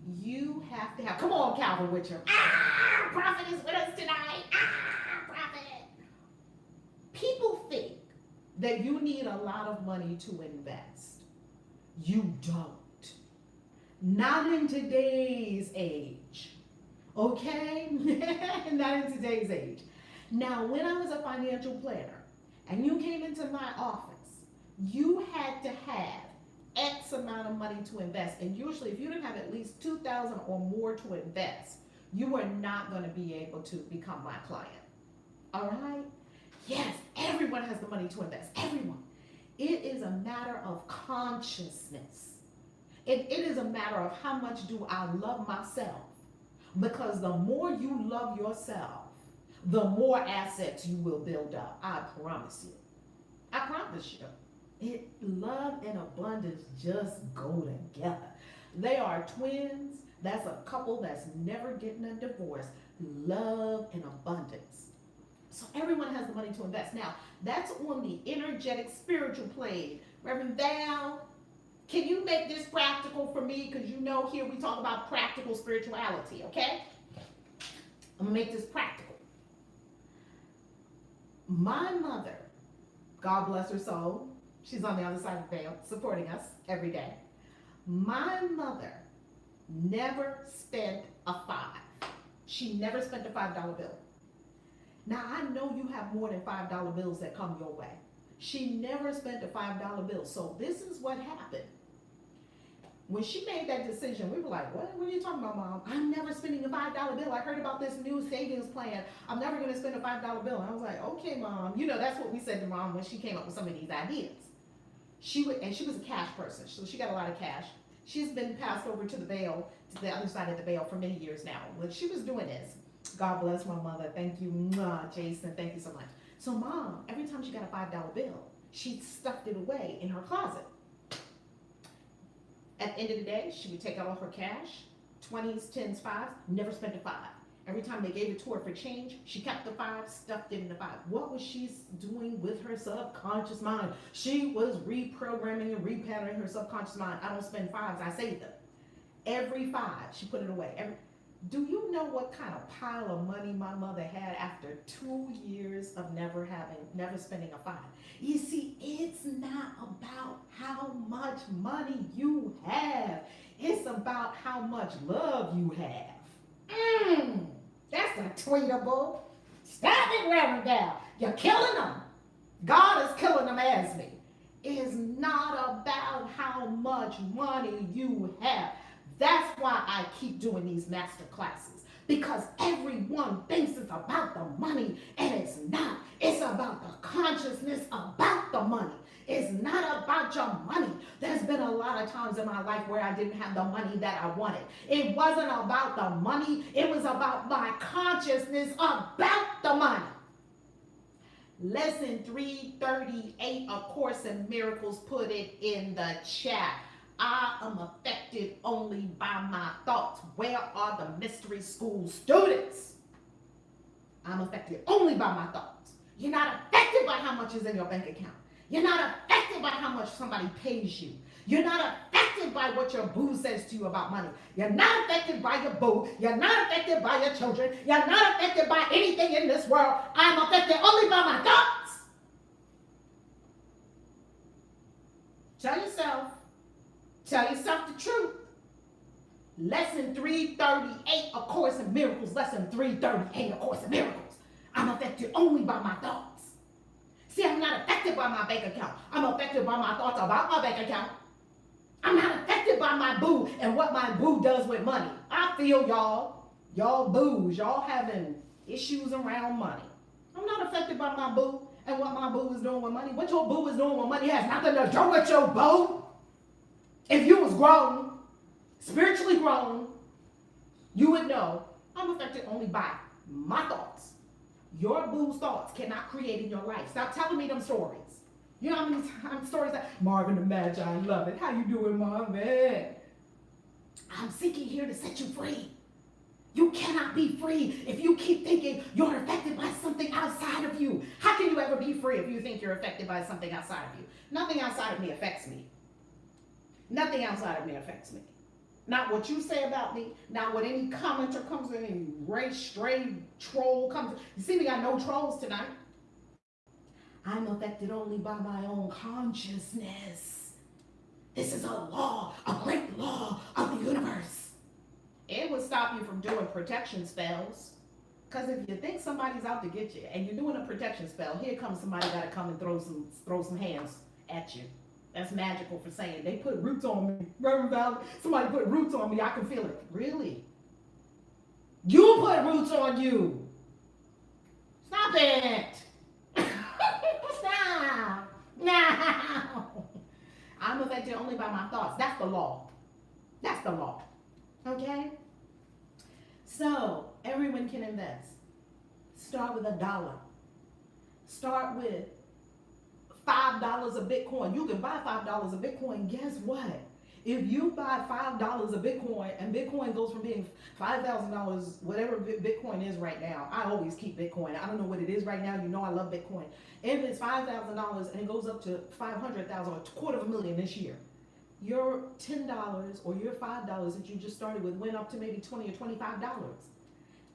you have to have, come on, Calvin Witcher. Prophet is with us tonight. Prophet. People think that you need a lot of money to invest. You don't. Not in today's age. Okay? Not in today's age. Now, when I was a financial planner and you came into my office, you had to have X amount of money to invest. And usually, if you didn't have at least $2,000 or more to invest, you were not going to be able to become my client. All right? Yes, everyone has the money to invest. Everyone. It is a matter of consciousness. It is a matter of how much do I love myself. Because the more you love yourself, the more assets you will build up. I promise you. I promise you. Love and abundance just go together. They are twins. That's a couple that's never getting a divorce. Love and abundance. So everyone has the money to invest. Now, that's on the energetic spiritual plane. Reverend Val, can you make this practical for me? Because you know here we talk about practical spirituality, okay? I'm going to make this practical. My mother, God bless her soul, She's on the other side of the veil, supporting us every day. My mother never spent a $5. She never spent a $5 bill. Now, I know you have more than $5 bills that come your way. She never spent a $5 bill. So this is what happened. When she made that decision, we were like, what are you talking about, Mom? I'm never spending a $5 bill. I heard about this new savings plan. I'm never going to spend a $5 bill. And I was like, okay, Mom. You know, that's what we said to Mom when she came up with some of these ideas. She was a cash person, so she got a lot of cash. She's been passed over to the veil, to the other side of the veil for many years now. When she was doing this, God bless my mother. Thank you, Jason. Thank you so much. So Mom, every time she got a $5 bill, she stuffed it away in her closet. At the end of the day, she would take out all her cash, 20s, 10s, 5s, never spent a $5. Every time they gave it to her for change, she kept the $5, stuffed it in the $5. What was she doing with her subconscious mind? She was reprogramming and repatterning her subconscious mind. I don't spend $5s, I save them. Every $5, she put it away. Do you know what kind of pile of money my mother had after 2 years of never spending a $5? You see, it's not about how much money you have. It's about how much love you have. That's a tweetable. Stop it, Reverend Gal. You're killing them. God is killing them as me. It's not about how much money you have. That's why I keep doing these master classes, because everyone thinks it's about the money, and it's not. It's about the consciousness about the money. It's not about your money. There's been a lot of times in my life where I didn't have the money that I wanted. It wasn't about the money. It was about my consciousness about the money. Lesson 338, A Course in Miracles, put it in the chat. I am affected only by my thoughts. Where are the mystery school students? I'm affected only by my thoughts. You're not affected by how much is in your bank account. You're not affected by how much somebody pays you. You're not affected by what your boo says to you about money. You're not affected by your boo. You're not affected by your children. You're not affected by anything in this world. I'm affected only by my thoughts. Tell yourself the truth. Lesson 338, A Course in Miracles. Lesson 338, A Course in Miracles. I'm affected only by my thoughts. See, I'm not affected by my bank account. I'm affected by my thoughts about my bank account. I'm not affected by my boo and what my boo does with money. I feel y'all boos, y'all having issues around money. I'm not affected by my boo and what my boo is doing with money. What your boo is doing with money has nothing to do with your boo. If you was grown, spiritually grown, you would know I'm affected only by my thoughts. Your boo's thoughts cannot create in your life. Stop telling me them stories. You know how many times stories that Marvin the Magi, I love it. How you doing, Marvin? I'm seeking here to set you free. You cannot be free if you keep thinking you're affected by something outside of you. How can you ever be free if you think you're affected by something outside of you? Nothing outside of me affects me. Nothing outside of me affects me. Not what you say about me, not what any commenter comes in, any race, stray troll comes in. You see, we got no trolls tonight. I'm affected only by my own consciousness. This is a law, a great law of the universe. It would stop you from doing protection spells. Because if you think somebody's out to get you and you're doing a protection spell, here comes somebody got to come and throw some hands at you. That's magical for saying they put roots on me. Reverend Valerie, somebody put roots on me. I can feel it. Really? You put roots on you. Stop it. Stop. No. I'm affected only by my thoughts. That's the law. That's the law. Okay? So, everyone can invest. Start with $1. Start with $5 of Bitcoin. You can buy $5 of Bitcoin. Guess what? If you buy $5 of Bitcoin and Bitcoin goes from being $5,000, whatever Bitcoin is right now, I always keep Bitcoin. I don't know what it is right now. You know I love Bitcoin. If it's $5,000 and it goes up to $500,000 or $250,000 this year, your $10 or your $5 that you just started with went up to maybe $20 or $25.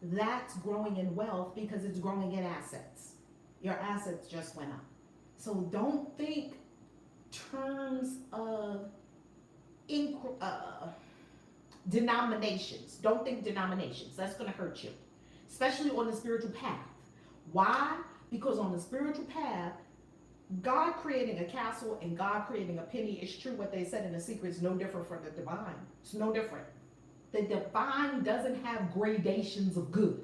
That's growing in wealth because it's growing in assets. Your assets just went up. So don't think terms of denominations. Don't think denominations. That's going to hurt you, especially on the spiritual path. Why? Because on the spiritual path, God creating a castle and God creating a penny is true. What they said in the secret is no different from the divine. It's no different. The divine doesn't have gradations of good.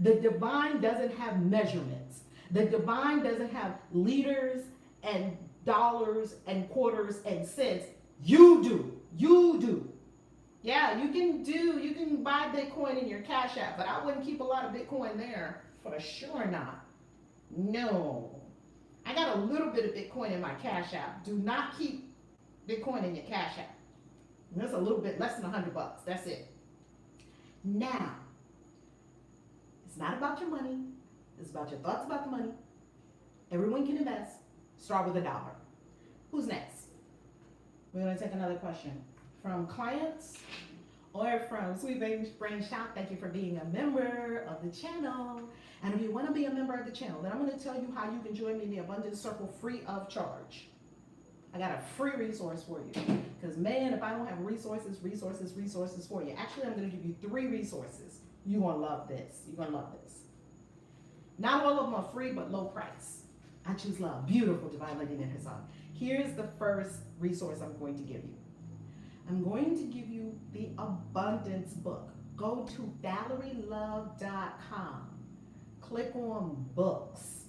The divine doesn't have measurements. The divine doesn't have liters and dollars and quarters and cents. You do. You do. Yeah, you can buy Bitcoin in your Cash App, but I wouldn't keep a lot of Bitcoin there. For sure not. No. I got a little bit of Bitcoin in my Cash App. Do not keep Bitcoin in your Cash App. That's a little bit less than $100. That's it. Now, it's not about your money. It's about your thoughts about the money. Everyone can invest. Start with $1. Who's next? We're going to take another question from clients or from Sweet Brain Shop. Thank you for being a member of the channel. And if you want to be a member of the channel, then I'm going to tell you how you can join me in the Abundance Circle free of charge. I got a free resource for you. Because, man, if I don't have resources for you. Actually, I'm going to give you 3 resources. You're going to love this. You're going to love this. Not all of them are free, but low price. I choose love. Beautiful, divine lady in her son. Here's the first resource I'm going to give you. I'm going to give you the Abundance book. Go to ValerieLove.com. Click on books.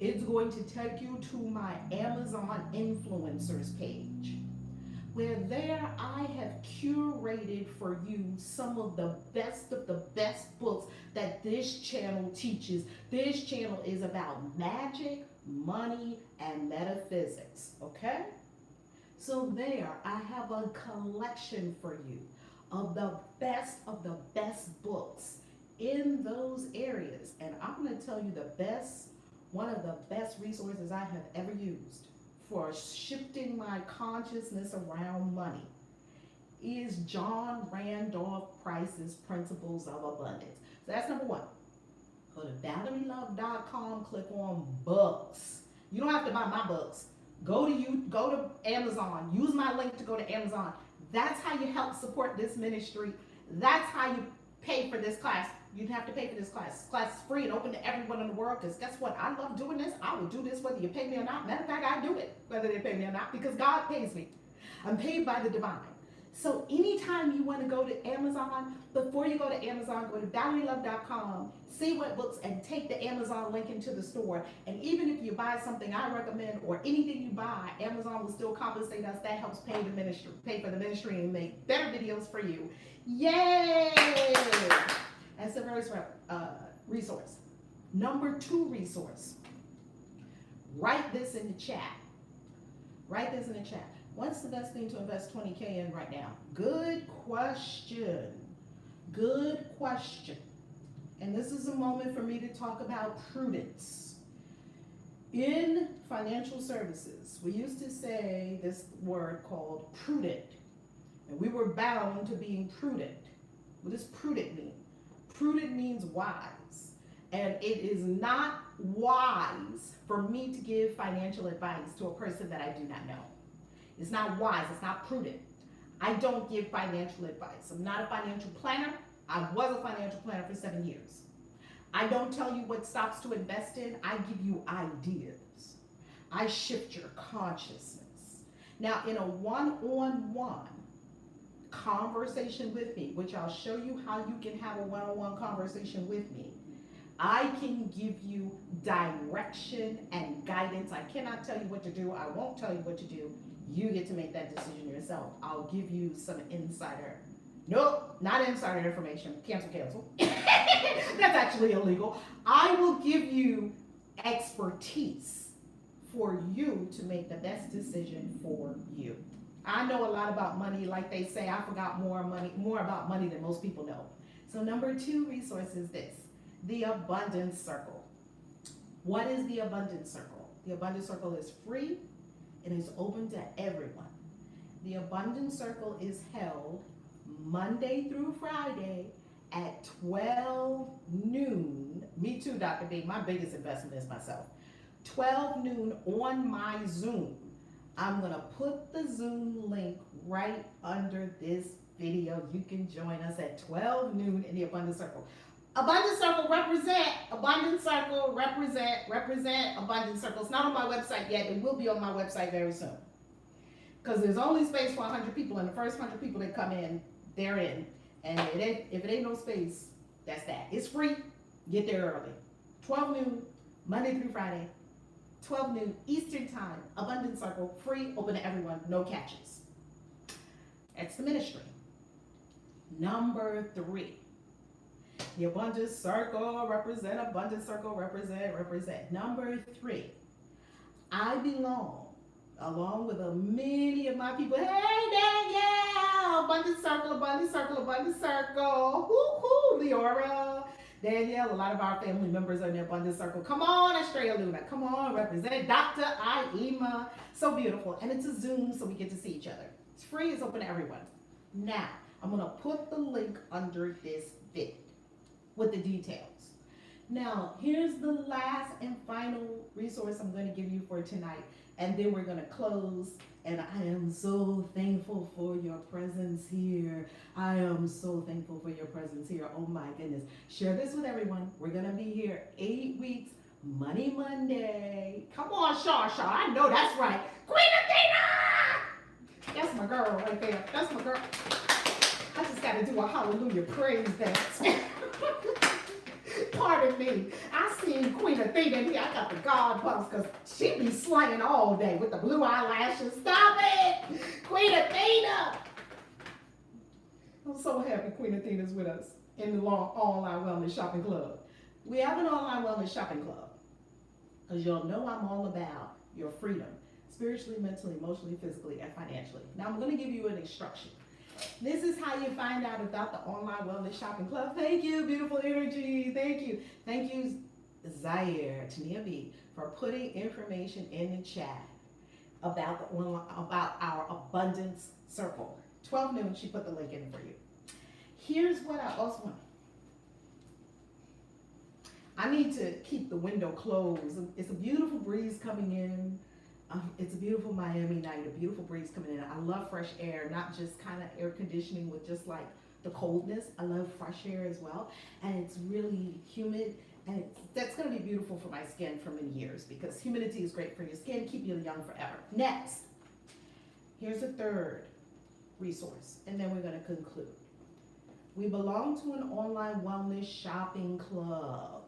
It's going to take you to my Amazon influencers page, where there I have curated for you some of the best books that this channel teaches. This channel is about magic, money, and metaphysics, okay? So there, I have a collection for you of the best books in those areas. And I'm going to tell you one of the best resources I have ever used for shifting my consciousness around money is John Randolph Price's Principles of Abundance. So that's number 1. Go to ValerieLove.com, click on books. You don't have to buy my books. Go to Amazon. Use my link to go to Amazon. That's how you help support this ministry. That's how you pay for this class. You'd have to pay for this class. This class is free and open to everyone in the world, because guess what? I love doing this. I will do this whether you pay me or not. Matter of fact, I do it whether they pay me or not, because God pays me. I'm paid by the divine. So anytime you want to go to Amazon, before you go to Amazon, go to ValerieLove.com, see what books, and take the Amazon link into the store. And even if you buy something I recommend or anything you buy, Amazon will still compensate us. That helps pay for the ministry and make better videos for you. Yay! That's the first resource. Number 2 resource. Write this in the chat. Write this in the chat. What's the best thing to invest $20K in right now? Good question. Good question. And this is a moment for me to talk about prudence. In financial services, we used to say this word called prudent. And we were bound to being prudent. What does prudent mean? Prudent means wise. And it is not wise for me to give financial advice to a person that I do not know. It's not wise. It's not prudent. I don't give financial advice. I'm not a financial planner. I was a financial planner for 7 years. I don't tell you what stocks to invest in. I give you ideas. I shift your consciousness. Now, in a one-on-one conversation with me, which I'll show you how you can have a one-on-one conversation with me, I can give you direction and guidance. I cannot tell you what to do. I won't tell you what to do. You get to make that decision yourself. I'll give you some nope, not insider information. Cancel. That's actually illegal. I will give you expertise for you to make the best decision for you. I know a lot about money. Like they say, I forgot more about money than most people know. So number 2 resource is this, the Abundance Circle. What is the Abundance Circle? The Abundance Circle is free. It is open to everyone. The Abundance Circle is held Monday through Friday at 12 noon. Me too, Dr. B. My biggest investment is myself. 12 noon on my Zoom. I'm going to put the Zoom link right under this video. You can join us at 12 noon in the Abundance Circle. Abundance Circle represent, Abundance Circle represent Abundance Circle. It's not on my website yet. It will be on my website very soon. Because there's only space for 100 people, and the first 100 people that come in, they're in. And if it ain't no space, that's that. It's free. Get there early. 12 noon, Monday through Friday. 12 noon Eastern Time. Abundance Circle, free, open to everyone, no catches. That's the ministry. Number 3. The Abundance Circle represent, Abundance Circle represent. Number 3, I belong, along with many of my people. Hey, Danielle! Abundance Circle, Abundance Circle, Abundance Circle. Woo-hoo, Leora. Danielle, a lot of our family members are in the Abundance Circle. Come on, Australia Luna. Come on, represent. Dr. Aima. So beautiful. And it's a Zoom, so we get to see each other. It's free. It's open to everyone. Now, I'm going to put the link under this video with the details. Now, here's the last and final resource I'm going to give you for tonight. And then we're going to close. And I am so thankful for your presence here. I am so thankful for your presence here. Oh my goodness. Share this with everyone. We're going to be here 8 weeks, Money Monday. Come on, Shaw. I know that's right. Queen Athena! That's my girl right there. That's my girl. I just got to do a hallelujah praise dance. Pardon me. I seen Queen Athena here. I got the God bumps because she be slaying all day with the blue eyelashes. Stop it! Queen Athena! I'm so happy Queen Athena's with us in the online wellness shopping club. We have an online wellness shopping club because you'll know I'm all about your freedom, spiritually, mentally, emotionally, physically, and financially. Now I'm going to give you an instruction. This is how you find out about the online wellness shopping club. Thank you, beautiful energy. Thank you. Thank you, Zaire, Tania B, for putting information in the chat about our Abundance Circle. 12 noon, she put the link in for you. Here's what I also want. I need to keep the window closed. It's a beautiful breeze coming in. It's a beautiful Miami night, a beautiful breeze coming in. I love fresh air, not just kind of air conditioning with just like the coldness. I love fresh air as well. And it's really humid, and that's going to be beautiful for my skin for many years because humidity is great for your skin, keep you young forever. Next, here's a third resource, and then we're going to conclude. We belong to an online wellness shopping club.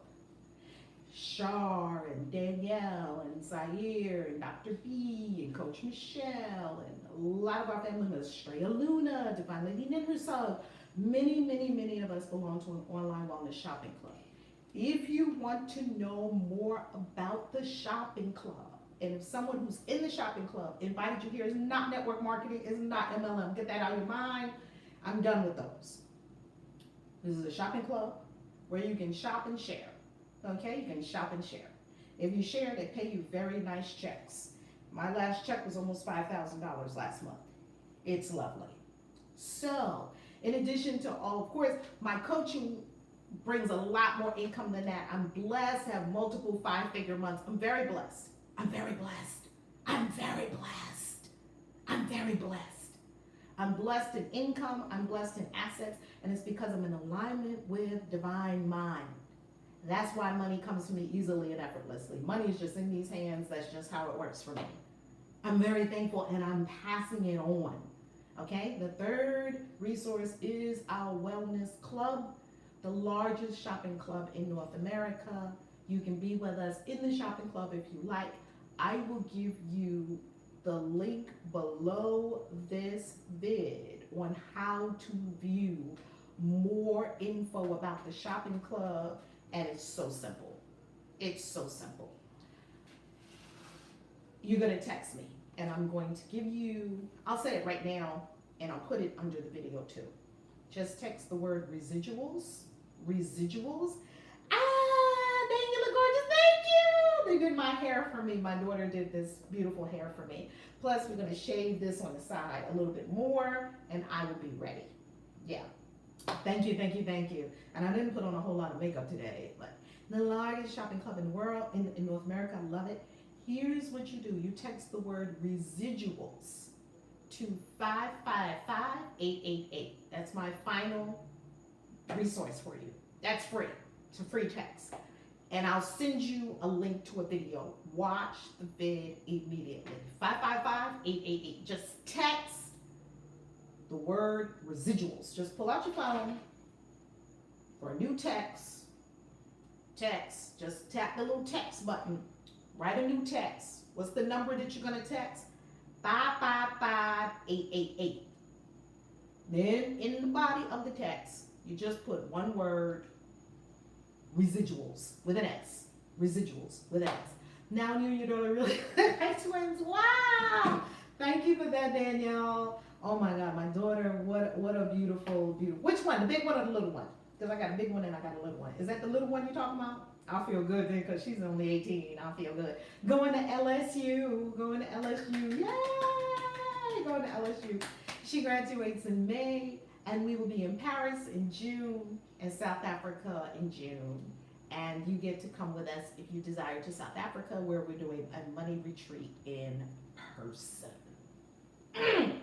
Shar and Danielle and Zaire and Dr. B and Coach Michelle and a lot of our family members, Straya Luna, Divine Lady Ninhursug. Many of us belong to an online wellness shopping club. If you want to know more about the shopping club, and if someone who's in the shopping club invited you here, is not network marketing, is not MLM, get that out of your mind. I'm done with those. This is a shopping club where you can shop and share. Okay, you can shop and share. If you share, they pay you very nice checks. My last check was almost $5,000 last month. It's lovely. So, in addition to all, of course, my coaching brings a lot more income than that. I'm blessed to have multiple 5-figure months. I'm very blessed. I'm very blessed. I'm very blessed. I'm very blessed. I'm blessed in income. I'm blessed in assets. And it's because I'm in alignment with divine mind. That's why money comes to me easily and effortlessly. Money is just in these hands. That's just how it works for me. I'm very thankful, and I'm passing it on. Okay? The third resource is our wellness club, the largest shopping club in North America. You can be with us in the shopping club if you like. I will give you the link below this vid on how to view more info about the shopping club. And it's so simple. It's so simple. You're going to text me, and I'm going to give you, I'll say it right now, and I'll put it under the video too. Just text the word residuals. Residuals. Ah, dang, you look gorgeous. Thank you. They did my hair for me. My daughter did this beautiful hair for me. Plus, we're going to shave this on the side a little bit more, and I will be ready. Yeah. Thank you. And I didn't put on a whole lot of makeup today, but the largest shopping club in the world, in North America, I love it. Here's what you do. You text the word residuals to 555-888. That's my final resource for you. That's free. It's a free text. And I'll send you a link to a video. Watch the vid immediately. 555-888. Just text the word residuals. Just pull out your phone for a new text. Text. Just tap the little text button. Write a new text. What's the number that you're going to text? 555-888. Then in the body of the text, you just put one word, residuals with an S. Residuals with an S. Now you and your daughter really like twins. Wow! Thank you for that, Danielle. Oh my God, my daughter, what a beautiful, beautiful. Which one? The big one or the little one? Because I got a big one and I got a little one. Is that the little one you're talking about? I'll feel good then because she's only 18. I'll feel good. Going to LSU. Going to LSU. Yay! Going to LSU. She graduates in May, and we will be in Paris in June and South Africa in June. And you get to come with us if you desire to South Africa, where we're doing a money retreat in person. I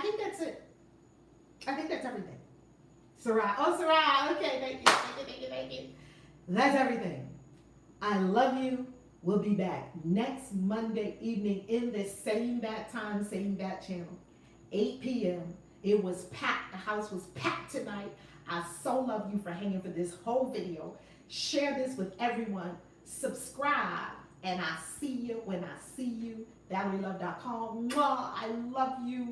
think that's it. I think that's everything. Sarai. Oh, Sarai. Okay, thank you. That's everything. I love you. We'll be back next Monday evening in this same bat time, same bat channel, 8 p.m. It was packed. The house was packed tonight. I so love you for hanging for this whole video. Share this with everyone. Subscribe. And I see you when I see you. ValerieLove.com. I love you.